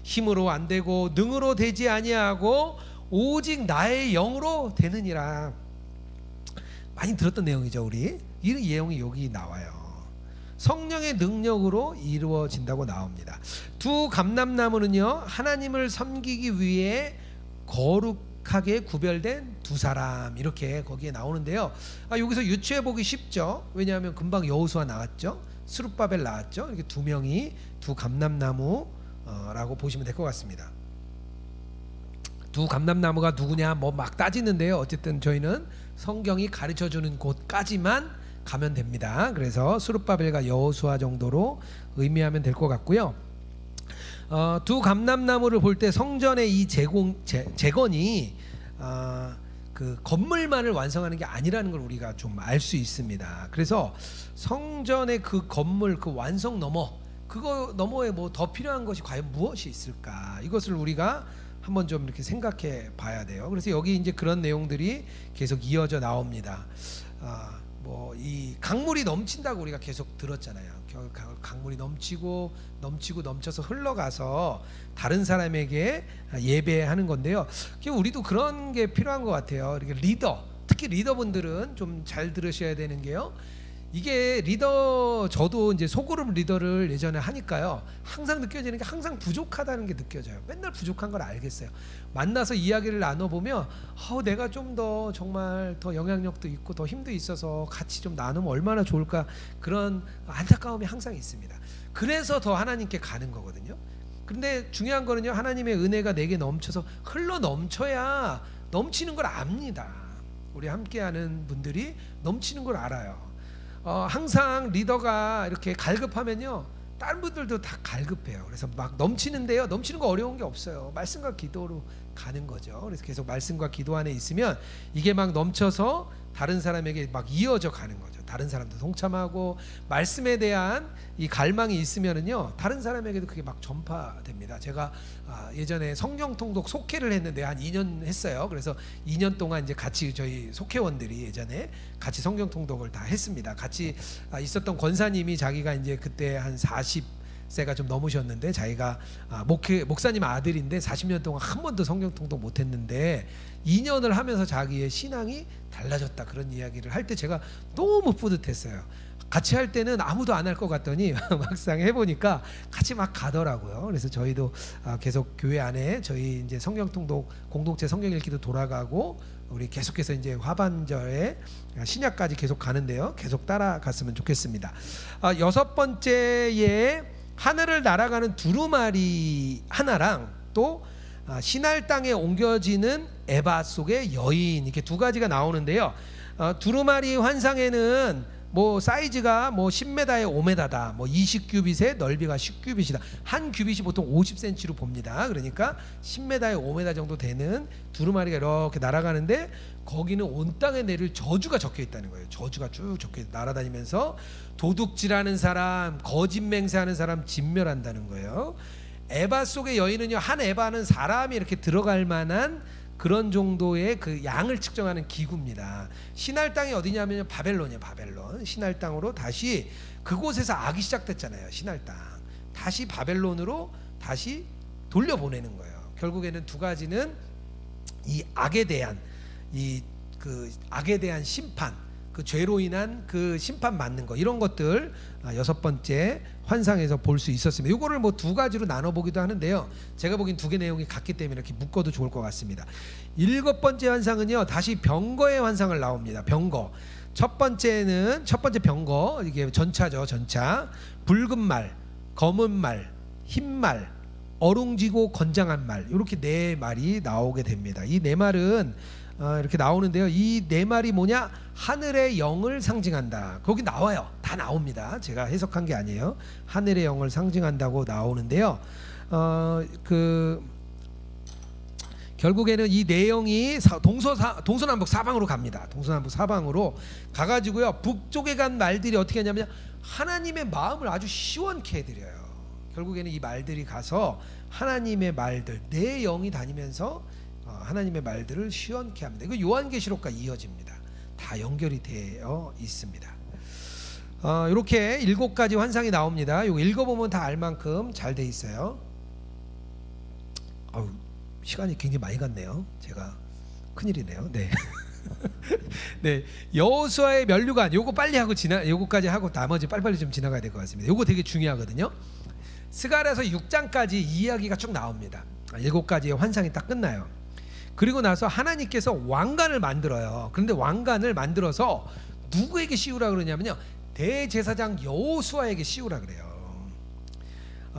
힘으로 안 되고 능으로 되지 아니하고 오직 나의 영으로 되느니라. 많이 들었던 내용이죠. 우리 이 내용이 여기 나와요. 성령의 능력으로 이루어진다고 나옵니다. 두 감람나무는요 하나님을 섬기기 위해 거룩하게 구별된 두 사람, 이렇게 거기에 나오는데요. 여기서 유추해 보기 쉽죠. 왜냐하면 금방 여호수아 나왔죠. 스룹바벨 나왔죠. 이렇게 두 명이 두 감람나무라고 보시면 될 것 같습니다. 두 감람나무가 누구냐 뭐 막 따지는데요. 어쨌든 저희는 성경이 가르쳐주는 곳까지만 가면 됩니다. 그래서 스룹바벨과 여호수아 정도로 의미하면 될 것 같고요. 두 감람나무를 볼 때 성전의 이 재건이 그 건물만을 완성하는 게 아니라는 걸 우리가 좀 알 수 있습니다. 그래서 성전의 그 건물 그 완성 그거 너머에 뭐 더 필요한 것이 과연 무엇이 있을까? 이것을 우리가 한번 좀 이렇게 생각해 봐야 돼요. 그래서 여기 이제 그런 내용들이 계속 이어져 나옵니다. 뭐 이 강물이 넘친다고 우리가 계속 들었잖아요. 강물이 넘쳐서 흘러가서 다른 사람에게 예배하는 건데요. 우리도 그런 게 필요한 것 같아요. 이렇게 특히 리더분들은 좀 잘 들으셔야 되는 게요. 이게 저도 이제 소그룹 리더를 예전에 하니까요, 항상 느껴지는 게 항상 부족하다는 게 느껴져요. 맨날 부족한 걸 알겠어요. 만나서 이야기를 나눠보면 내가 좀 더 정말 더 영향력도 있고 더 힘도 있어서 같이 좀 나누면 얼마나 좋을까, 그런 안타까움이 항상 있습니다. 그래서 더 하나님께 가는 거거든요. 그런데 중요한 거는요, 하나님의 은혜가 내게 넘쳐서 흘러 넘쳐야 넘치는 걸 압니다. 우리 함께하는 분들이 넘치는 걸 알아요. 항상 리더가 이렇게 갈급하면요, 다른 분들도 다 갈급해요. 그래서 막 넘치는데요, 넘치는 거 어려운 게 없어요. 말씀과 기도로 가는 거죠. 그래서 계속 말씀과 기도 안에 있으면 이게 막 넘쳐서 다른 사람에게 막 이어져 가는 거죠. 다른 사람도 동참하고 말씀에 대한 이 갈망이 있으면은요, 다른 사람에게도 그게 막 전파됩니다. 제가 예전에 성경 통독 속회를 했는데 한 2년 했어요. 그래서 2년 동안 이제 같이 저희 속회원들이 예전에 같이 성경 통독을 다 했습니다. 같이 있었던 권사님이 자기가 이제 그때 한 40세가 좀 넘으셨는데, 자기가 목사님 아들인데 40년 동안 한 번도 성경 통독 못 했는데 2년을 하면서 자기의 신앙이 달라졌다, 그런 이야기를 할 때 제가 너무 뿌듯했어요. 같이 할 때는 아무도 안 할 것 같더니 막상 해보니까 같이 막 가더라고요. 그래서 저희도 계속 교회 안에 저희 이제 성경 통독 공동체 성경 읽기도 돌아가고, 우리 계속해서 이제 화반절에 신약까지 계속 가는데요, 계속 따라갔으면 좋겠습니다. 6번째에 하늘을 날아가는 두루마리 하나랑 또 신할 땅에 옮겨지는 에바 속의 여인, 이렇게 두 가지가 나오는데요. 두루마리 환상에는 뭐 사이즈가 뭐 10m에 5m다, 뭐 20규빗에 넓이가 10규빗이다. 한 규빗이 보통 50cm로 봅니다. 그러니까 10m에 5m 정도 되는 두루마리가 이렇게 날아가는데, 거기는 온 땅에 내릴 저주가 적혀 있다는 거예요. 저주가 쭉 적혀 날아다니면서 도둑질하는 사람, 거짓 맹세하는 사람 진멸한다는 거예요. 에바 속의 여인은요, 한 에바는 사람이 이렇게 들어갈 만한 그런 정도의 그 양을 측정하는 기구입니다. 신할 땅이 어디냐면 바벨론이에요. 바벨론. 신할 땅으로 다시, 그곳에서 악이 시작됐잖아요. 신할 땅. 다시 바벨론으로 다시 돌려보내는 거예요. 결국에는 두 가지는 이 악에 대한 악에 대한 심판, 그 죄로 인한 그 심판 받는 거, 이런 것들 6번째 환상에서 볼 수 있었습니다. 이거를 뭐 두 가지로 나눠 보기도 하는데요, 제가 보기엔 두 개 내용이 같기 때문에 이렇게 묶어도 좋을 것 같습니다. 7번째 환상은요, 다시 병거의 환상을 나옵니다. 병거. 첫 번째 병거, 이게 전차죠. 전차. 붉은 말, 검은 말, 흰 말, 어룽지고 건장한 말, 이렇게 네 말이 나오게 됩니다. 이 네 말은 이렇게 나오는데요, 이 네 말이 뭐냐? 하늘의 영을 상징한다. 거기 나와요. 다 나옵니다. 제가 해석한 게 아니에요. 하늘의 영을 상징한다고 나오는데요, 결국에는 이 내용이 동서남북 사방으로 갑니다. 동서남북 사방으로 가가지고요, 북쪽에 간 말들이 어떻게 하냐면 하나님의 마음을 아주 시원케 해드려요. 결국에는 이 말들이 가서 하나님의 말들, 내 영이 다니면서 하나님의 말들을 시원케 합니다. 이거 요한계시록과 이어집니다. 다 연결이 되어 있습니다. 이렇게 7가지 환상이 나옵니다. 이거 읽어보면 다 알 만큼 잘 돼 있어요. 시간이 굉장히 많이 갔네요. 제가 큰일이네요. 네. 네, 여호수아의 면류관, 요거 빨리 하고 요거까지 하고 나머지 빨리빨리 좀 지나가야 될 것 같습니다. 요거 되게 중요하거든요. 스가랴서 6장까지 이야기가 쭉 나옵니다. 7가지의 환상이 딱 끝나요. 그리고 나서 하나님께서 왕관을 만들어요. 그런데 왕관을 만들어서 누구에게 씌우라 그러냐면요, 대제사장 여호수아에게 씌우라 그래요.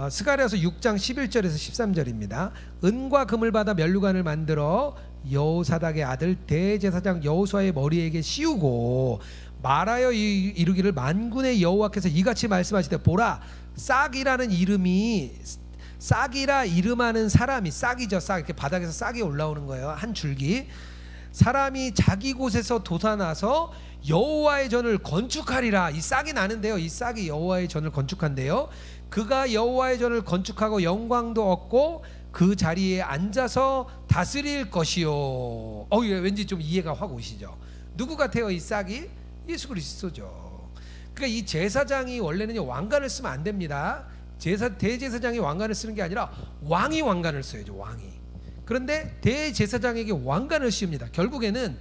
스가랴서 6장 11절에서 13절입니다. 은과 금을 받아 면류관을 만들어 여호사닥의 아들 대제사장 여호수아의 머리에게 씌우고 말하여 이르기를, 만군의 여호와께서 이같이 말씀하시되, 보라, 싹이라는 이름이, 싹이라 이름하는 사람이, 싹이죠, 싹, 이렇게 바닥에서 싹이 올라오는 거예요. 한 줄기. 사람이 자기 곳에서 돋아나서 여호와의 전을 건축하리라. 이 싹이 나는데요, 이 싹이 여호와의 전을 건축한대요. 그가 여호와의 전을 건축하고 영광도 얻고 그 자리에 앉아서 다스릴 것이요. 왠지 좀 이해가 확 오시죠? 누구 같아요? 이 싹이 예수 그리스도죠. 그러니까 이 제사장이 원래는 왕관을 쓰면 안 됩니다. 대제사장이 왕관을 쓰는 게 아니라 왕이 왕관을 써야죠. 왕이. 그런데 대제사장에게 왕관을 씌웁니다. 결국에는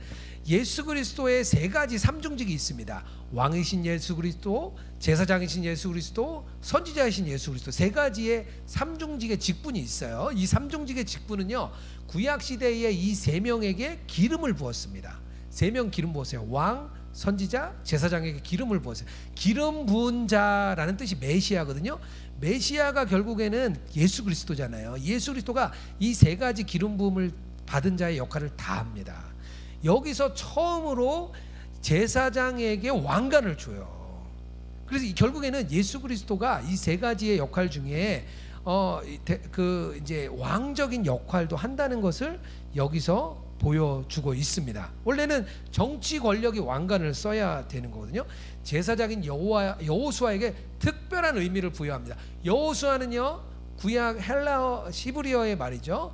예수 그리스도의 세 가지 삼중직이 있습니다. 왕이신 예수 그리스도, 제사장이신 예수 그리스도, 선지자이신 예수 그리스도, 세 가지의 삼중직의 직분이 있어요. 이 삼중직의 직분은요, 구약 시대에 이 세 명에게 기름을 부었습니다. 세 명 기름 부었어요. 왕, 선지자, 제사장에게 기름을 부었어요. 기름 부은 자라는 뜻이 메시아거든요. 메시아가 결국에는 예수 그리스도잖아요. 예수 그리스도가 이 세 가지 기름 부음을 받은 자의 역할을 다 합니다. 여기서 처음으로 제사장에게 왕관을 줘요. 그래서 결국에는 예수 그리스도가 이 세 가지의 역할 중에 이제 왕적인 역할도 한다는 것을 여기서 보여주고 있습니다. 원래는 정치 권력이 왕관을 써야 되는 거거든요. 제사장인 여호수아에게 특별한 의미를 부여합니다. 여호수아는요, 구약 헬라어 히브리어의 말이죠.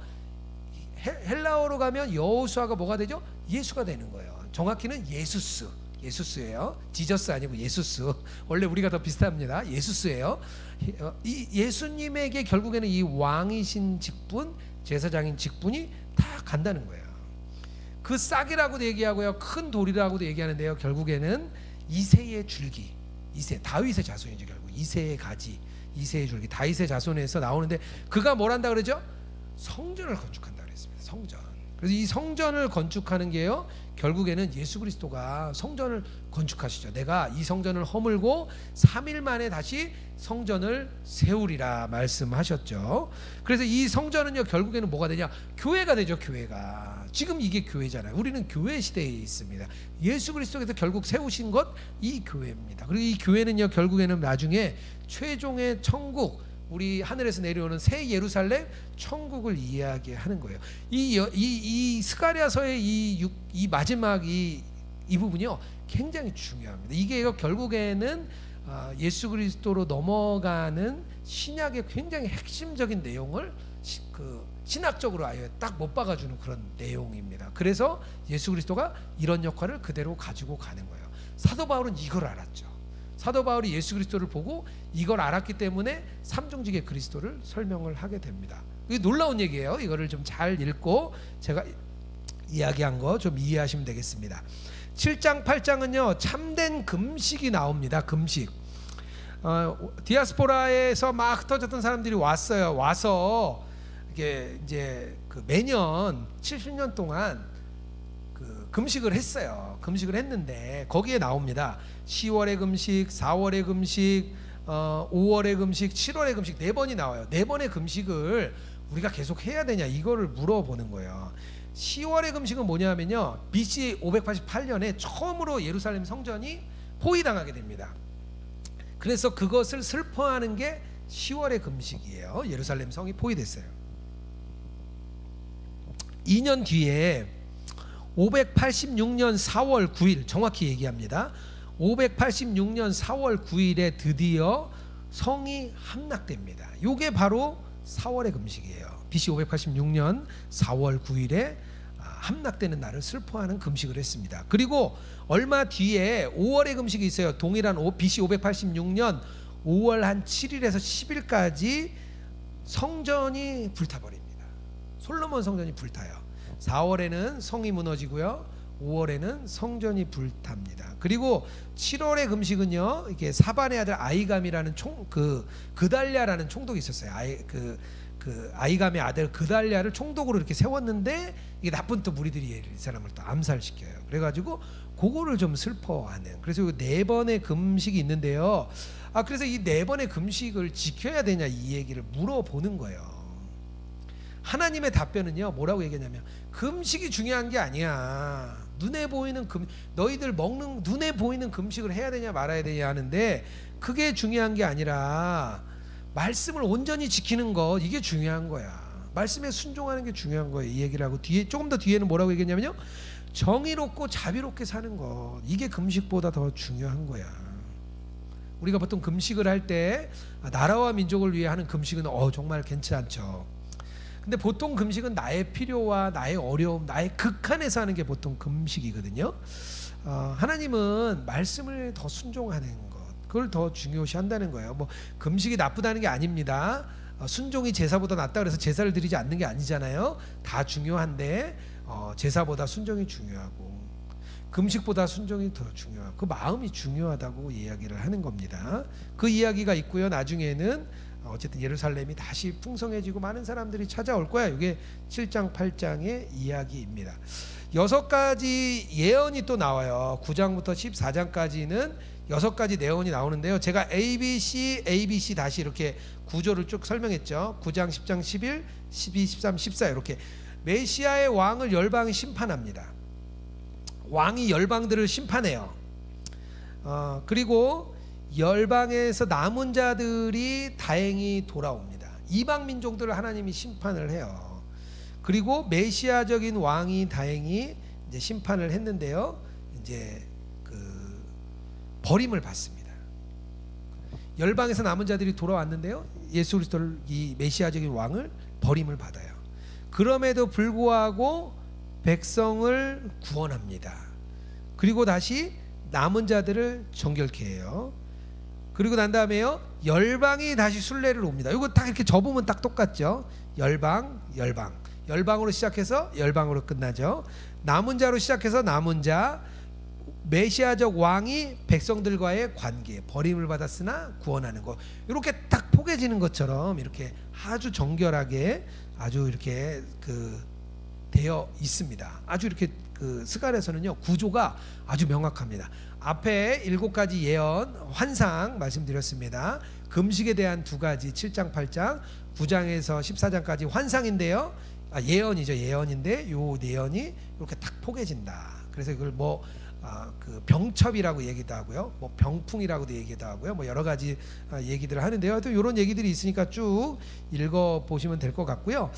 헬라어로 가면 여호수아가 뭐가 되죠? 예수가 되는 거예요. 정확히는 예수스예요. 지저스 아니고 예수스. 원래 우리가 더 비슷합니다. 예수스예요. 이 예수님에게 결국에는 이 왕이신 직분, 제사장인 직분이 다 간다는 거예요. 그 싹이라고도 얘기하고요, 큰 돌이라고도 얘기하는데요, 결국에는 이새의 줄기, 다윗의 자손이죠. 결국 이새의 가지, 이새의 줄기, 다윗의 자손에서 나오는데, 그가 뭘 한다 그러죠? 성전을 건축한다 그랬습니다. 성전. 그래서 이 성전을 건축하는 게요, 결국에는 예수 그리스도가 성전을 건축하시죠. 내가 이 성전을 허물고 3일 만에 다시 성전을 세우리라 말씀하셨죠. 그래서 이 성전은요, 결국에는 뭐가 되냐? 교회가 되죠. 교회가. 지금 이게 교회잖아요. 우리는 교회 시대에 있습니다. 예수 그리스도께서 결국 세우신 것, 이 교회입니다. 그리고 이 교회는요, 결국에는 나중에 최종의 천국, 우리 하늘에서 내려오는 새 예루살렘 천국을 이야기하는 거예요. 이 스가랴서의 이 마지막 이 부분이요, 굉장히 중요합니다. 이게 결국에는 예수 그리스도로 넘어가는 신약의 굉장히 핵심적인 내용을 신학적으로 아예 딱 못 박아주는 그런 내용입니다. 그래서 예수 그리스도가 이런 역할을 그대로 가지고 가는 거예요. 사도 바울은 이걸 알았죠. 사도 바울이 예수 그리스도를 보고 이걸 알았기 때문에 삼중직의 그리스도를 설명을 하게 됩니다. 이게 놀라운 얘기예요. 이거를 좀 잘 읽고 제가 이야기한 거 좀 이해하시면 되겠습니다. 7장 8장은요, 참된 금식이 나옵니다. 금식. 디아스포라에서 막 흩어졌던 사람들이 왔어요. 와서 이게 이제 매년 70년 동안 금식을 했어요. 금식을 했는데 거기에 나옵니다. 10월의 금식, 4월의 금식, 5월의 금식, 7월의 금식, 4번이 나와요. 4번의 금식을 우리가 계속 해야 되냐, 이거를 물어보는 거예요. 10월의 금식은 뭐냐면요, BC 588년에 처음으로 예루살렘 성전이 포위당하게 됩니다. 그래서 그것을 슬퍼하는 게 10월의 금식이에요. 예루살렘 성이 포위됐어요. 2년 뒤에 586년 4월 9일, 정확히 얘기합니다. 586년 4월 9일에 드디어 성이 함락됩니다. 이게 바로 4월의 금식이에요. BC 586년 4월 9일에 함락되는 날을 슬퍼하는 금식을 했습니다. 그리고 얼마 뒤에 5월의 금식이 있어요. 동일한 BC 586년 5월 한 7일에서 10일까지 성전이 불타버립니다. 솔로몬 성전이 불타요. 4월에는 성이 무너지고요, 5월에는 성전이 불탑니다. 그리고 7월의 금식은요, 이게 사반의 아들 아이감이라는 그달랴라는 총독이 있었어요. 아이감의 아들 그달랴를 총독으로 이렇게 세웠는데, 이게 나쁜 또 무리들이 이 사람을 또 암살시켜요. 그래가지고 그거를 좀 슬퍼하는. 그래서 4번의 금식이 있는데요. 그래서 이 4번의 금식을 지켜야 되냐, 이 얘기를 물어보는 거예요. 하나님의 답변은요, 뭐라고 얘기하냐면, 금식이 중요한 게 아니야. 눈에 보이는 너희들 먹는 눈에 보이는 금식을 해야 되냐 말아야 되냐 하는데, 그게 중요한 게 아니라 말씀을 온전히 지키는 거, 이게 중요한 거야. 말씀에 순종하는 게 중요한 거예요. 이 얘기를 하고, 조금 더 뒤에는 뭐라고 얘기했냐면요, 정의롭고 자비롭게 사는 것, 이게 금식보다 더 중요한 거야. 우리가 보통 금식을 할 때 나라와 민족을 위해 하는 금식은 정말 괜찮죠. 근데 보통 금식은 나의 필요와 나의 어려움, 나의 극한에서 하는 게 보통 금식이거든요. 하나님은 말씀을 더 순종하는 것, 그걸 더 중요시한다는 거예요. 뭐 금식이 나쁘다는 게 아닙니다. 순종이 제사보다 낫다 그래서 제사를 드리지 않는 게 아니잖아요. 다 중요한데 제사보다 순종이 중요하고 금식보다 순종이 더 중요하고 그 마음이 중요하다고 이야기를 하는 겁니다. 그 이야기가 있고요. 나중에는 어쨌든 예루살렘이 다시 풍성해지고 많은 사람들이 찾아올 거야. 이게 7장 8장의 이야기입니다. 6가지 예언이 또 나와요. 9장부터 14장까지는 6가지 내용이 나오는데요. 제가 ABC 다시 이렇게 구조를 쭉 설명했죠. 9장 10장 11 12 13 14 이렇게 메시아의 왕을 열방이 심판합니다. 왕이 열방들을 심판해요. 그리고 열방에서 남은 자들이 다행히 돌아옵니다. 이방 민족들을 하나님이 심판을 해요. 그리고 메시아적인 왕이 다행히 이제 심판을 했는데요. 이제 버림을 받습니다. 열방에서 남은 자들이 돌아왔는데요. 예수 그리스도를, 이 메시아적인 왕을 버림을 받아요. 그럼에도 불구하고 백성을 구원합니다. 그리고 다시 남은 자들을 정결케 해요. 그리고 난 다음에요, 열방이 다시 순례를 옵니다. 이거 딱 이렇게 접으면 딱 똑같죠. 열방으로 시작해서 열방으로 끝나죠. 남은 자로 시작해서 남은 자, 메시아적 왕이 백성들과의 관계, 버림을 받았으나 구원하는 거, 이렇게 딱 포개지는 것처럼 이렇게 아주 정결하게 아주 이렇게 되어 있습니다. 아주 이렇게 스갈에서는요 구조가 아주 명확합니다. 앞에 7가지 예언, 환상 말씀드렸습니다. 금식에 대한 2가지 7장 8장 9장에서 14장까지 환상인데요. 예언이죠. 예언인데 요 예언이 이렇게 딱 포개진다. 그래서 이걸 병첩이라고 얘기도 하고요, 뭐 병풍이라고도 얘기도 하고요, 뭐 여러 가지 얘기들을 하는데요. 또 이런 얘기들이 있으니까 쭉 읽어 보시면 될 것 같고요.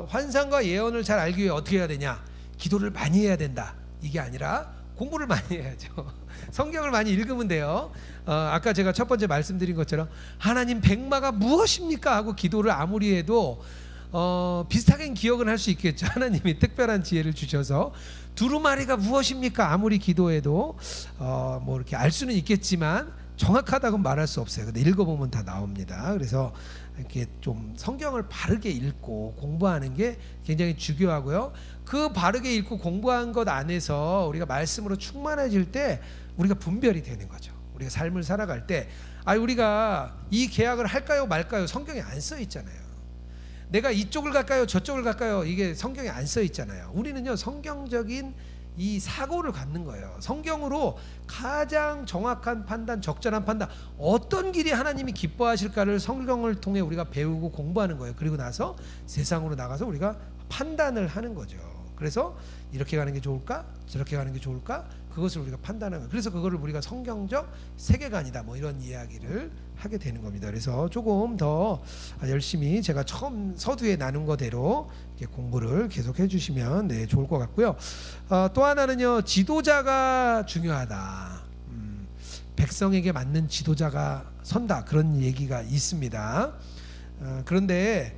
환상과 예언을 잘 알기 위해 어떻게 해야 되냐? 기도를 많이 해야 된다. 이게 아니라 공부를 많이 해야죠. 성경을 많이 읽으면 돼요. 아까 제가 첫 번째 말씀드린 것처럼 하나님 백마가 무엇입니까? 하고 기도를 아무리 해도 비슷하게 기억은 할 수 있겠죠. 하나님이 특별한 지혜를 주셔서 두루마리가 무엇입니까? 아무리 기도해도 뭐 이렇게 알 수는 있겠지만 정확하다고 말할 수 없어요. 근데 읽어보면 다 나옵니다. 그래서 이렇게 좀 성경을 바르게 읽고 공부하는 게 굉장히 중요하고요. 그 바르게 읽고 공부한 것 안에서 우리가 말씀으로 충만해질 때 우리가 분별이 되는 거죠. 우리가 삶을 살아갈 때 우리가 이 계약을 할까요 말까요? 성경에 안 써 있잖아요. 내가 이쪽을 갈까요 저쪽을 갈까요? 이게 성경에 안 써 있잖아요. 우리는요 성경적인 이 사고를 갖는 거예요. 성경으로 가장 정확한 판단, 적절한 판단, 어떤 길이 하나님이 기뻐하실까를 성경을 통해 우리가 배우고 공부하는 거예요. 그리고 나서 세상으로 나가서 우리가 판단을 하는 거죠. 그래서 이렇게 가는 게 좋을까? 저렇게 가는 게 좋을까? 그것을 우리가 판단하는 거예요. 그래서 그거를 우리가 성경적 세계관이다 뭐 이런 이야기를 하게 되는 겁니다. 그래서 조금 더 열심히 제가 처음 서두에 나눈 거대로 이렇게 공부를 계속 해주시면 좋을 것 같고요. 또 하나는요, 지도자가 중요하다. 백성에게 맞는 지도자가 선다, 그런 얘기가 있습니다. 그런데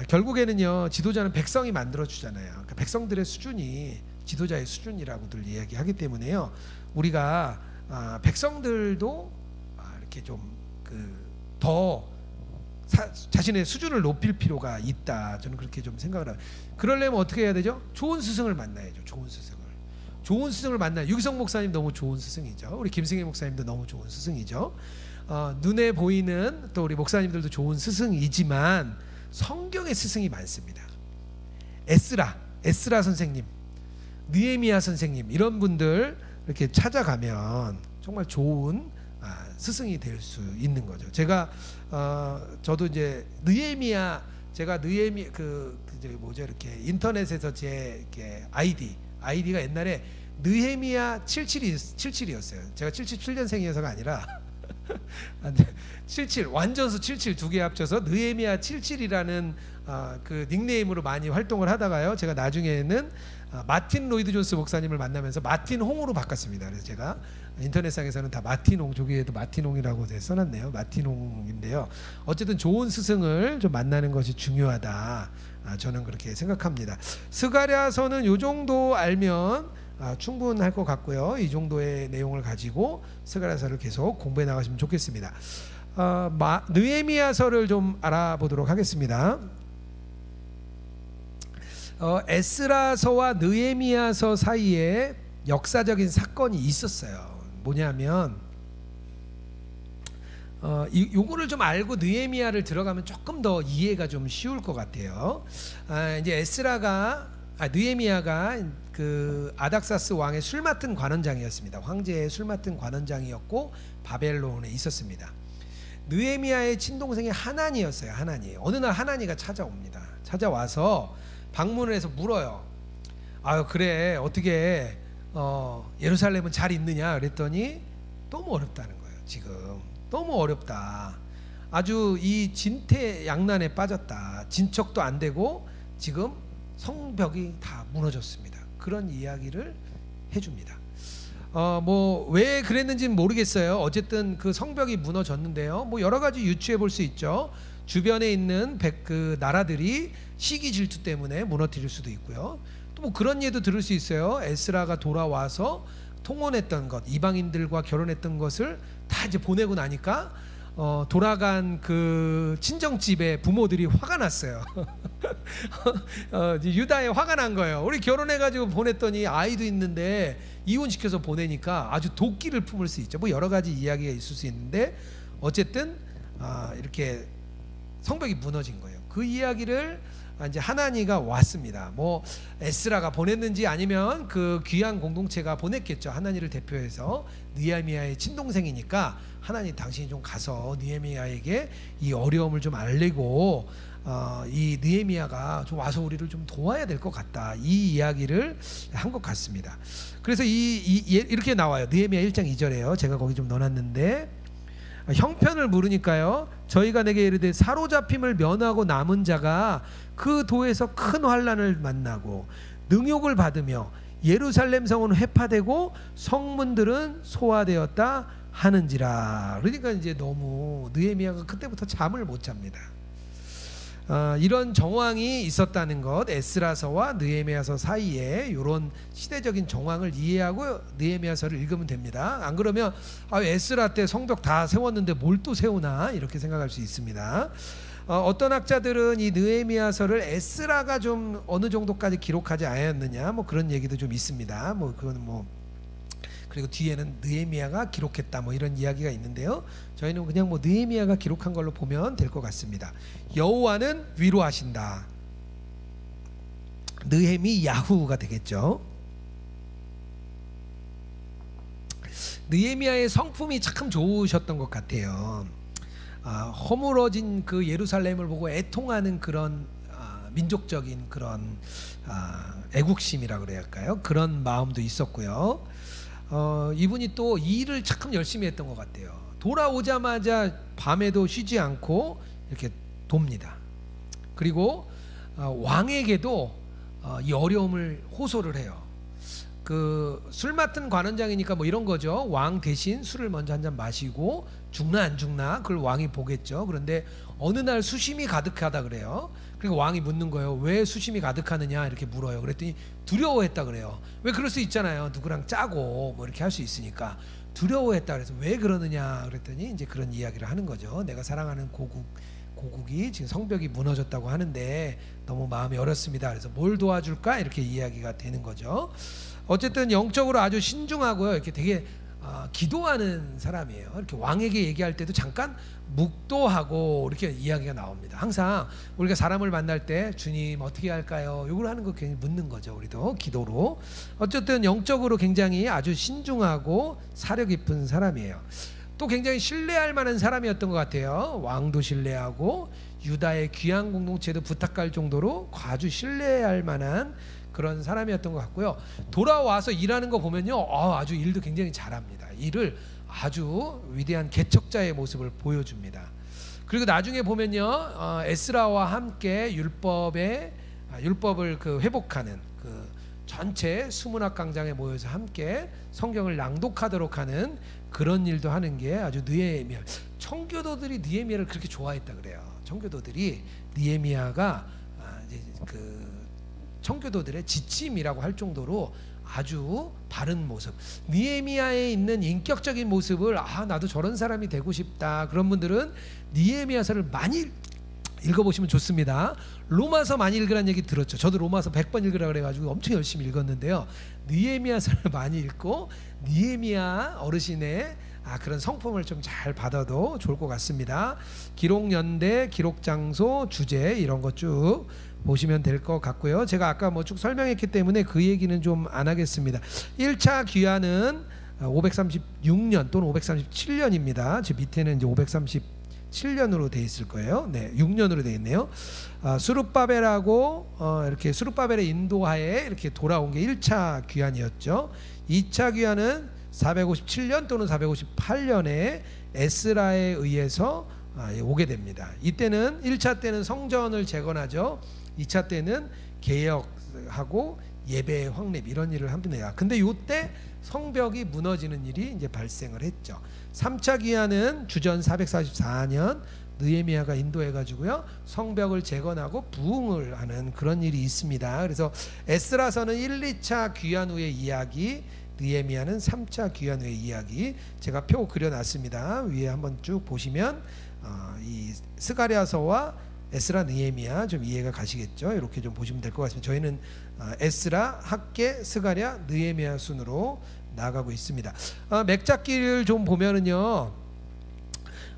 결국에는요, 지도자는 백성이 만들어 주잖아요. 그러니까 백성들의 수준이 지도자의 수준이라고들 이야기하기 때문에요, 우리가 백성들도 이렇게 좀 더 자신의 수준을 높일 필요가 있다. 저는 그렇게 좀 생각을 합니다. 그러려면 어떻게 해야 되죠? 좋은 스승을 만나야죠. 좋은 스승을 만나. 유기성 목사님 너무 좋은 스승이죠. 우리 김승희 목사님도 너무 좋은 스승이죠. 눈에 보이는 또 우리 목사님들도 좋은 스승이지만 성경의 스승이 많습니다. 에스라 선생님, 느헤미야 선생님, 이런 분들 이렇게 찾아가면 정말 좋은 스승이 될 수 있는 거죠. 제가 저도 이제 느헤미야, 제가 이렇게 인터넷에서 제 이렇게 아이디가 옛날에 느헤미야 77이었어요. 제가 77년생이어서가 아니라 77 완전수 77 두 개 합쳐서 느헤미야 77이라는 그 닉네임으로 많이 활동을 하다가요. 제가 나중에는 마틴 로이드 존스 목사님을 만나면서 마틴 홍으로 바꿨습니다. 그래서 제가 인터넷상에서는 다 마틴 홍, 조기에도 마틴 홍이라고 써놨네요. 마틴 홍인데요. 어쨌든 좋은 스승을 좀 만나는 것이 중요하다. 저는 그렇게 생각합니다. 스가랴서는 이 정도 알면 충분할 것 같고요. 이 정도의 내용을 가지고 스가랴서를 계속 공부해 나가시면 좋겠습니다. 느헤미야서를 좀 알아보도록 하겠습니다. 에스라서와 느헤미야서 사이에 역사적인 사건이 있었어요. 뭐냐면 요거를 좀 알고 느헤미야를 들어가면 조금 더 이해가 좀 쉬울 것 같아요. 이제 느헤미야가 그 아닥사스 왕의 술 맡은 관원장이었습니다. 황제의 술 맡은 관원장이었고 바벨론에 있었습니다. 느헤미야의 친동생이 하나니였어요. 하나니. 어느 날 하나니가 찾아옵니다. 찾아와서 방문을 해서 물어요. 그래 어떻게 예루살렘은 잘 있느냐 그랬더니 너무 어렵다는 거예요. 지금 너무 어렵다. 아주 이 진퇴양난에 빠졌다. 진척도 안 되고 지금 성벽이 다 무너졌습니다. 그런 이야기를 해줍니다. 뭐 왜 그랬는지는 모르겠어요. 어쨌든 그 성벽이 무너졌는데요. 뭐 여러 가지 유추해 볼 수 있죠. 주변에 있는 그 나라들이 시기 질투 때문에 무너뜨릴 수도 있고요. 또 뭐 그런 예도 들을 수 있어요. 에스라가 돌아와서 통혼했던 것, 이방인들과 결혼했던 것을 다 이제 보내고 나니까 돌아간 그 친정집에 부모들이 화가 났어요. 유다에 화가 난 거예요. 우리 결혼해가지고 보냈더니 아이도 있는데 이혼시켜서 보내니까 아주 도끼를 품을 수 있죠. 뭐 여러 가지 이야기가 있을 수 있는데 어쨌든 이렇게 성벽이 무너진 거예요. 그 이야기를 이제 하나니가 왔습니다. 뭐 에스라가 보냈는지 아니면 그 귀한 공동체가 보냈겠죠. 하나니를 대표해서 느헤미야의 친동생이니까 하나님 당신이 좀 가서 느헤미야에게 이 어려움을 좀 알리고 이 느헤미야가 좀 와서 우리를 좀 도와야 될 것 같다. 이 이야기를 한 것 같습니다. 그래서 이렇게 나와요. 느헤미야 1장 2절에요. 제가 거기 좀 넣어놨는데 형편을 물으니까요. 저희가 내게 이르되 사로잡힘을 면하고 남은 자가 그 도에서 큰 환난을 만나고 능욕을 받으며 예루살렘 성은 회파되고 성문들은 소화되었다 하는지라. 그러니까 이제 너무 느헤미야가 그때부터 잠을 못 잡니다. 이런 정황이 있었다는 것, 에스라서와 느헤미야서 사이에 이런 시대적인 정황을 이해하고 느헤미야서를 읽으면 됩니다. 안 그러면 에스라 때 성벽 다 세웠는데 뭘 또 세우나 이렇게 생각할 수 있습니다. 어떤 학자들은 이 느헤미야서를 에스라가 좀 어느 정도까지 기록하지 않았느냐 뭐 그런 얘기도 좀 있습니다. 뭐 그건 뭐 그리고 뒤에는 느헤미야가 기록했다 뭐 이런 이야기가 있는데요. 저희는 그냥 뭐 느헤미야가 기록한 걸로 보면 될 것 같습니다. 여호와는 위로하신다. 느헤미야후가 되겠죠. 느헤미야의 성품이 참 좋으셨던 것 같아요. 허물어진 그 예루살렘을 보고 애통하는 그런 민족적인 그런 애국심이라 그래야 할까요? 그런 마음도 있었고요. 이분이 또 일을 참 열심히 했던 것 같아요. 돌아오자마자 밤에도 쉬지 않고 이렇게 돕니다. 그리고 왕에게도 이 어려움을 호소를 해요. 그 술 맡은 관원장이니까 뭐 이런 거죠. 왕 대신 술을 먼저 한 잔 마시고 죽나 안 죽나 그걸 왕이 보겠죠. 그런데 어느 날 수심이 가득하다 그래요. 그리고 왕이 묻는 거예요. 왜 수심이 가득하느냐 이렇게 물어요. 그랬더니 두려워했다 그래요. 왜 그럴 수 있잖아요. 누구랑 짜고 뭐 이렇게 할 수 있으니까 두려워했다 그래서 왜 그러느냐 그랬더니 이제 그런 이야기를 하는 거죠. 내가 사랑하는 고국이 지금 성벽이 무너졌다고 하는데 너무 마음이 어렵습니다. 그래서 뭘 도와줄까 이렇게 이야기가 되는 거죠. 어쨌든 영적으로 아주 신중하고요. 이렇게 되게 기도하는 사람이에요. 이렇게 왕에게 얘기할 때도 잠깐 묵도하고 이렇게 이야기가 나옵니다. 항상 우리가 사람을 만날 때 주님 어떻게 할까요? 이걸 하는 거 굉장히 묻는 거죠. 우리도 기도로. 어쨌든 영적으로 굉장히 아주 신중하고 사려 깊은 사람이에요. 또 굉장히 신뢰할 만한 사람이었던 것 같아요. 왕도 신뢰하고 유다의 귀한 공동체도 부탁할 정도로 아주 신뢰할 만한 그런 사람이었던 것 같고요. 돌아와서 일하는 거 보면요, 아주 일도 굉장히 잘합니다. 일을 아주 위대한 개척자의 모습을 보여줍니다. 그리고 나중에 보면요, 에스라와 함께 율법을 그 회복하는 그 전체 수문학 강장에 모여서 함께 성경을 낭독하도록 하는 그런 일도 하는 게 아주 느헤미야. 청교도들이 느헤미야를 그렇게 좋아했다 그래요. 청교도들이 느헤미야가 이제 그 청교도들의 지침이라고 할 정도로 아주 바른 모습, 느헤미야에 있는 인격적인 모습을 나도 저런 사람이 되고 싶다. 그런 분들은 느헤미야서를 많이 읽어보시면 좋습니다. 로마서 많이 읽으라는 얘기 들었죠. 저도 로마서 100번 읽으라 그래가지고 엄청 열심히 읽었는데요. 느헤미야서를 많이 읽고 느헤미야 어르신의 그런 성품을 좀 잘 받아도 좋을 것 같습니다. 기록 연대, 기록 장소, 주제 이런 것 쭉 보시면 될 것 같고요. 제가 아까 뭐 쭉 설명했기 때문에 그 얘기는 좀 안 하겠습니다. 1차 귀환은 536년 또는 537년입니다. 제 밑에는 이제 537년으로 돼 있을 거예요. 네, 6년으로 돼 있네요. 수룹바벨하고 이렇게 수룹바벨의 인도하에 이렇게 돌아온 게 1차 귀환이었죠. 2차 귀환은 457년 또는 458년에 에스라에 의해서 오게 됩니다. 이때는 1차 때는 성전을 재건하죠. 2차 때는 개혁하고 예배 확립 이런 일을 합니다. 근데 이때 성벽이 무너지는 일이 이제 발생을 했죠. 3차 기한은 주전 444년 느헤미야가 인도해 가지고요 성벽을 재건하고 부흥을 하는 그런 일이 있습니다. 그래서 에스라서는 1, 2차 귀환 후의 이야기, 느헤미야는 3차 귀환 후의 이야기. 제가 표 그려놨습니다. 위에 한번 쭉 보시면 이 스가랴서와 에스라, 느헤미야 좀 이해가 가시겠죠? 이렇게 좀 보시면 될 것 같습니다. 저희는 에스라, 학개, 스가랴, 느헤미야 순으로 나아가고 있습니다. 맥잡기를 좀 보면은요,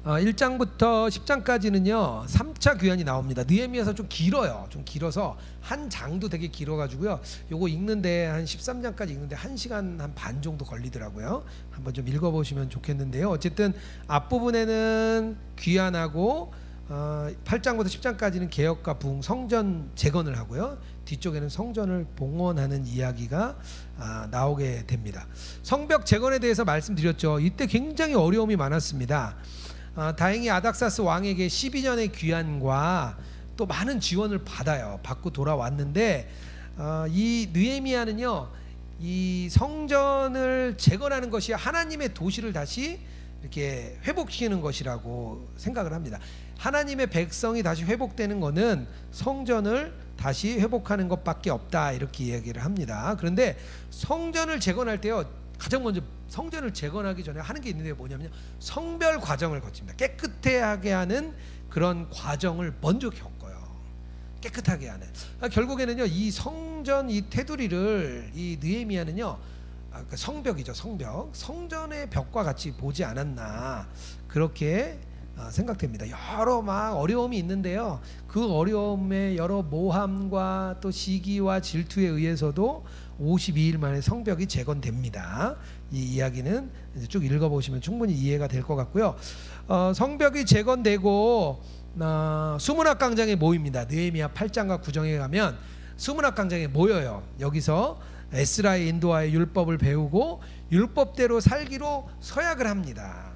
1장부터 10장까지는요 3차 귀환이 나옵니다. 느헤미야서 좀 길어요. 좀 길어서 한 장도 되게 길어가지고요 요거 읽는데 한 13장까지 읽는데 1시간 한 반 정도 걸리더라고요. 한번 좀 읽어보시면 좋겠는데요. 어쨌든 앞부분에는 귀환하고 8장부터 10장까지는 개혁과 부흥, 성전 재건을 하고요 뒤쪽에는 성전을 봉헌하는 이야기가 나오게 됩니다. 성벽 재건에 대해서 말씀드렸죠. 이때 굉장히 어려움이 많았습니다. 다행히 아닥사스 왕에게 12년의 귀환과 또 많은 지원을 받고 돌아왔는데 이 느헤미야는요 이 성전을 재건하는 것이 하나님의 도시를 다시 이렇게 회복시키는 것이라고 생각을 합니다. 하나님의 백성이 다시 회복되는 것은 성전을 다시 회복하는 것밖에 없다 이렇게 이야기를 합니다. 그런데 성전을 재건할 때요 가장 먼저 성전을 재건하기 전에 하는 게 있는데 뭐냐면요 성별 과정을 거칩니다. 깨끗하게 하는 그런 과정을 먼저 겪어요. 깨끗하게 하는. 결국에는요 이 성전 이 테두리를 이 느헤미야는요 성벽이죠. 성전의 벽과 같이 보지 않았나 그렇게 생각됩니다. 여러 막 어려움이 있는데요 그 어려움의 여러 모함과 또 시기와 질투에 의해서도 52일 만에 성벽이 재건됩니다. 이 이야기는 쭉 읽어보시면 충분히 이해가 될 것 같고요. 성벽이 재건되고 수문학 강장에 모입니다. 느헤미야 8장과 9장에 가면 수문학 강장에 모여요. 여기서 에스라의 인도하에 율법을 배우고 율법대로 살기로 서약을 합니다.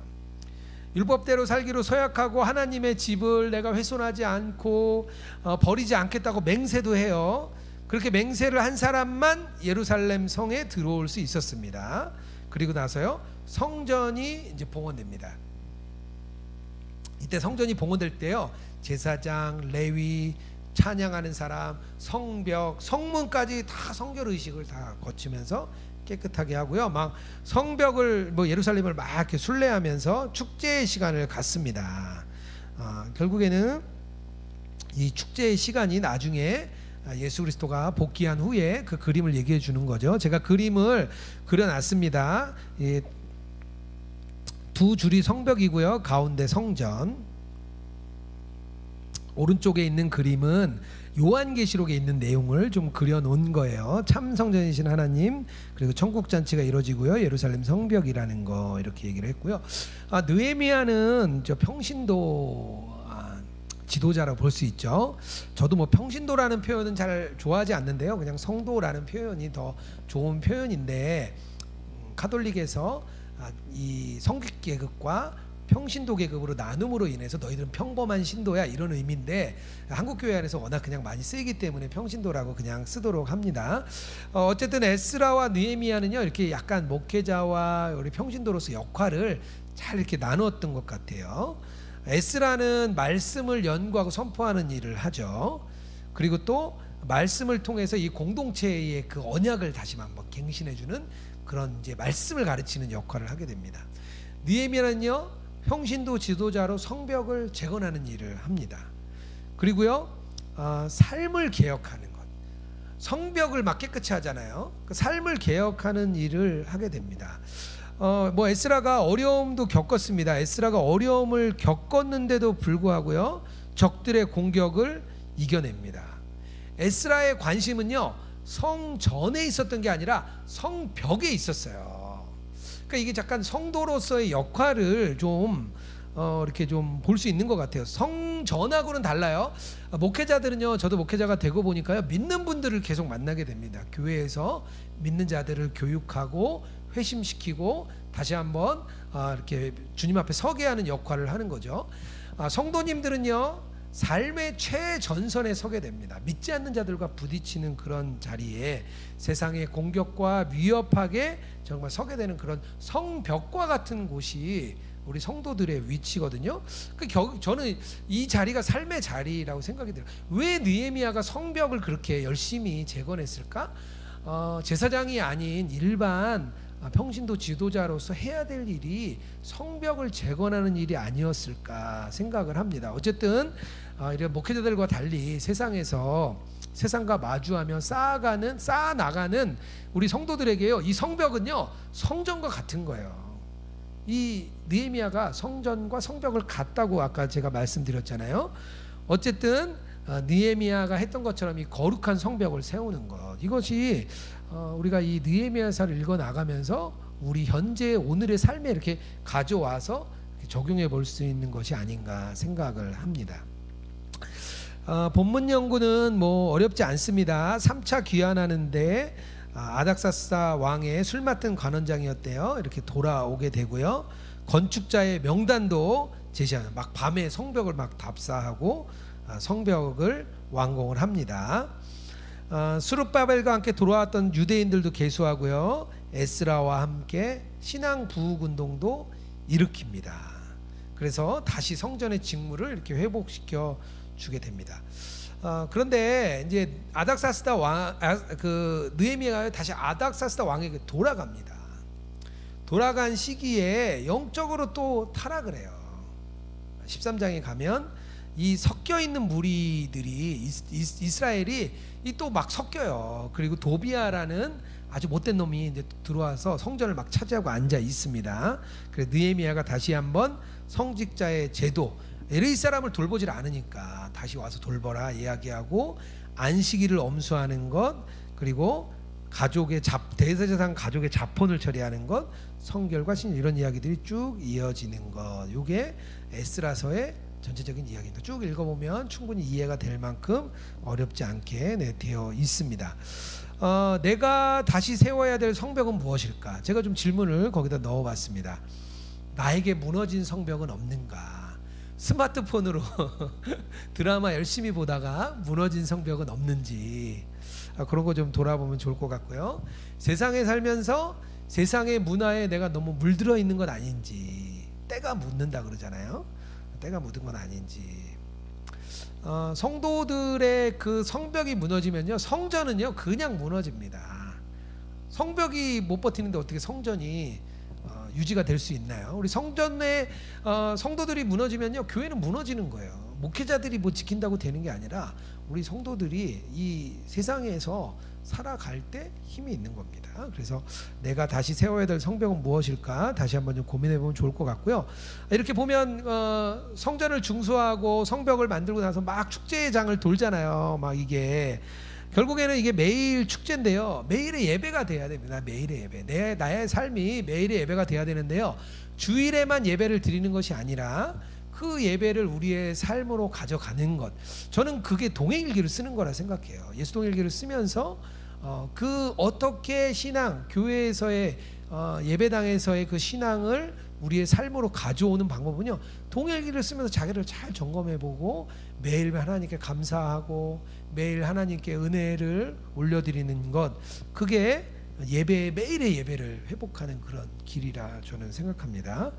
율법대로 살기로 서약하고 하나님의 집을 내가 훼손하지 않고 버리지 않겠다고 맹세도 해요. 그렇게 맹세를 한 사람만 예루살렘 성에 들어올 수 있었습니다. 그리고 나서요 성전이 이제 봉헌됩니다. 이때 성전이 봉헌될 때요 제사장, 레위, 찬양하는 사람, 성벽, 성문까지 다 성결 의식을 다 거치면서 깨끗하게 하고요. 막 성벽을 예루살렘을 막 이렇게 순례하면서 축제의 시간을 갖습니다. 결국에는 이 축제의 시간이 나중에 예수 그리스도가 복귀한 후에 그 그림을 얘기해 주는 거죠. 제가 그림을 그려놨습니다. 두 줄이 성벽이고요. 가운데 성전. 오른쪽에 있는 그림은 요한계시록에 있는 내용을 좀 그려놓은 거예요. 참 성전이신 하나님 그리고 천국잔치가 이루어지고요 예루살렘 성벽이라는 거 이렇게 얘기를 했고요. 느헤미야는 저 평신도 지도자라고 볼 수 있죠. 저도 뭐 평신도라는 표현은 잘 좋아하지 않는데요 그냥 성도라는 표현이 더 좋은 표현인데 카톨릭에서 이 성직 계급과 평신도 계급으로 나눔으로 인해서 너희들은 평범한 신도야, 이런 의미인데 한국 교회 안에서 워낙 그냥 많이 쓰이기 때문에 평신도라고 그냥 쓰도록 합니다. 어쨌든 에스라와 느헤미야는요 이렇게 약간 목회자와 우리 평신도로서 역할을 잘 이렇게 나누었던 것 같아요. 에스라는 말씀을 연구하고 선포하는 일을 하죠. 그리고 또 말씀을 통해서 이 공동체의 그 언약을 다시 한번 갱신해주는 그런 이제 말씀을 가르치는 역할을 하게 됩니다. 느헤미야는요 평신도 지도자로 성벽을 재건하는 일을 합니다. 그리고요 삶을 개혁하는 것, 성벽을 막 깨끗이 하잖아요. 그 삶을 개혁하는 일을 하게 됩니다. 뭐 에스라가 어려움도 겪었습니다. 에스라가 어려움을 겪었는데도 불구하고요 적들의 공격을 이겨냅니다. 에스라의 관심은요 성전에 있었던 게 아니라 성벽에 있었어요. 그러니까 이게 잠깐 성도로서의 역할을 좀 이렇게 좀 볼 수 있는 것 같아요. 성전하고는 달라요. 목회자들은요, 저도 목회자가 되고 보니까요, 믿는 분들을 계속 만나게 됩니다. 교회에서 믿는 자들을 교육하고 회심시키고 다시 한번 이렇게 주님 앞에 서게 하는 역할을 하는 거죠. 성도님들은요 삶의 최전선에 서게 됩니다. 믿지 않는 자들과 부딪히는 그런 자리에 세상의 공격과 위협하게 정말 서게 되는 그런 성벽과 같은 곳이 우리 성도들의 위치거든요. 저는 이 자리가 삶의 자리라고 생각이 들어요. 왜 느헤미야가 성벽을 그렇게 열심히 재건했을까? 제사장이 아닌 일반 평신도 지도자로서 해야 될 일이 성벽을 재건하는 일이 아니었을까 생각을 합니다. 어쨌든 이런 목회자들과 달리 세상과 마주하며 쌓아나가는 우리 성도들에게요 이 성벽은요 성전과 같은 거예요. 이 느헤미야가 성전과 성벽을 같다고 아까 제가 말씀드렸잖아요. 어쨌든 느헤미야가 했던 것처럼 이 거룩한 성벽을 세우는 것, 이것이 우리가 이 느헤미야서를 읽어 나가면서 우리 현재 오늘의 삶에 이렇게 가져와서 적용해 볼 수 있는 것이 아닌가 생각을 합니다. 본문 연구는 뭐 어렵지 않습니다. 3차 귀환하는데 아닥사스다 왕의 술 맡은 관원장이었대요. 이렇게 돌아오게 되고요. 건축자의 명단도 제시하는, 막 밤에 성벽을 막 답사하고 성벽을 완공을 합니다. 스룹바벨과 함께 돌아왔던 유대인들도 계수하고요. 에스라와 함께 신앙 부흥 운동도 일으킵니다. 그래서 다시 성전의 직무를 이렇게 회복시켜 주게 됩니다. 그런데 이제 아닥사스다 왕, 느헤미야가 다시 아닥사스다 왕에게 돌아갑니다. 돌아간 시기에 영적으로 또 타락을 해요. 13장에 가면 이 섞여 있는 무리들이 이스라엘이 또 막 섞여요. 그리고 도비아라는 아주 못된 놈이 이제 들어와서 성전을 막 차지하고 앉아 있습니다. 그래서 느헤미야가 다시 한번 성직자의 제도, LA 사람을 돌보질 않으니까 다시 와서 돌보라 이야기하고, 안식일을 엄수하는 것, 그리고 대제사장 가족의 자폰을 처리하는 것, 성결과 신, 이런 이야기들이 쭉 이어지는 것, 이게 에스라서의 전체적인 이야기입니다. 쭉 읽어보면 충분히 이해가 될 만큼 어렵지 않게 되어 있습니다. 내가 다시 세워야 될 성벽은 무엇일까? 제가 좀 질문을 거기다 넣어봤습니다. 나에게 무너진 성벽은 없는가? 스마트폰으로 드라마 열심히 보다가 무너진 성벽은 없는지, 그런 거 좀 돌아보면 좋을 것 같고요. 세상에 살면서 세상의 문화에 내가 너무 물들어 있는 건 아닌지, 때가 묻는다 그러잖아요. 때가 묻은 건 아닌지. 성도들의 그 성벽이 무너지면요, 성전은요 그냥 무너집니다. 성벽이 못 버티는데 어떻게 성전이 유지가 될 수 있나요? 우리 성전의 성도들이 무너지면요, 교회는 무너지는 거예요. 목회자들이 뭐 지킨다고 되는 게 아니라 우리 성도들이 이 세상에서 살아갈 때 힘이 있는 겁니다. 그래서 내가 다시 세워야 될 성벽은 무엇일까? 다시 한번 좀 고민해 보면 좋을 것 같고요. 이렇게 보면 성전을 중수하고 성벽을 만들고 나서 막 축제의 장을 돌잖아요. 막 이게 결국에는 이게 매일 축제인데요, 매일의 예배가 돼야 됩니다. 매일의 예배, 나의 삶이 매일의 예배가 돼야 되는데요, 주일에만 예배를 드리는 것이 아니라 그 예배를 우리의 삶으로 가져가는 것, 저는 그게 동행일기를 쓰는 거라 생각해요. 예수 동행일기를 쓰면서 그 어떻게 신앙, 교회에서의 예배당에서의 그 신앙을 우리의 삶으로 가져오는 방법은요, 동일기를 쓰면서 자기를 잘 점검해보고 매일 하나님께 감사하고 매일 하나님께 은혜를 올려드리는 것, 그게 매일의 예배를 회복하는 그런 길이라 저는 생각합니다.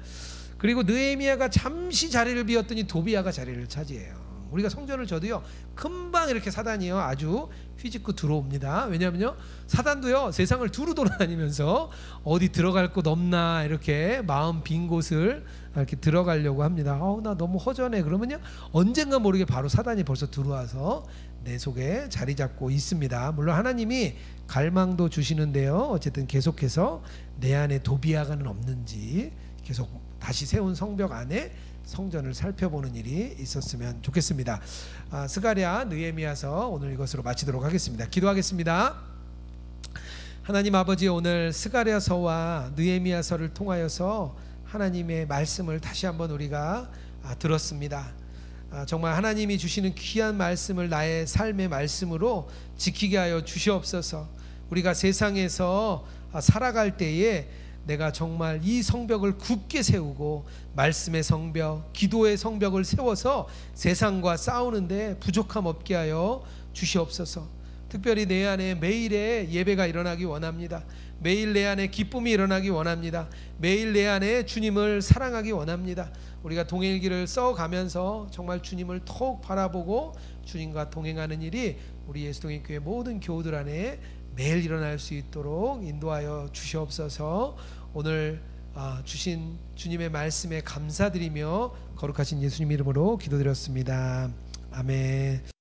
그리고 느헤미야가 잠시 자리를 비웠더니 도비야가 자리를 차지해요. 우리가 성전을 져도요, 금방 이렇게 사단이요 아주 휘짓고 들어옵니다. 왜냐하면요, 사단도요 세상을 두루 돌아다니면서 어디 들어갈 곳 없나 이렇게 마음 빈 곳을 이렇게 들어가려고 합니다. 나 너무 허전해. 그러면요, 언젠가 모르게 바로 사단이 벌써 들어와서 내 속에 자리 잡고 있습니다. 물론 하나님이 갈망도 주시는데요, 어쨌든 계속해서 내 안에 도비야가는 없는지 계속 다시 세운 성벽 안에 성전을 살펴보는 일이 있었으면 좋겠습니다. 스가랴, 느헤미야서 오늘 이것으로 마치도록 하겠습니다. 기도하겠습니다. 하나님 아버지, 오늘 스가랴서와 느헤미야서를 통하여서 하나님의 말씀을 다시 한번 우리가 들었습니다. 정말 하나님이 주시는 귀한 말씀을 나의 삶의 말씀으로 지키게 하여 주시옵소서. 우리가 세상에서 살아갈 때에 내가 정말 이 성벽을 굳게 세우고 말씀의 성벽, 기도의 성벽을 세워서 세상과 싸우는데 부족함 없게 하여 주시옵소서. 특별히 내 안에 매일의 예배가 일어나기 원합니다. 매일 내 안에 기쁨이 일어나기 원합니다. 매일 내 안에 주님을 사랑하기 원합니다. 우리가 동행길을 써가면서 정말 주님을 더욱 바라보고 주님과 동행하는 일이 우리 예수동행교회 모든 교우들 안에 매일 일어날 수 있도록 인도하여 주시옵소서. 오늘 주신 주님의 말씀에 감사드리며 거룩하신 예수님 이름으로 기도드렸습니다. 아멘.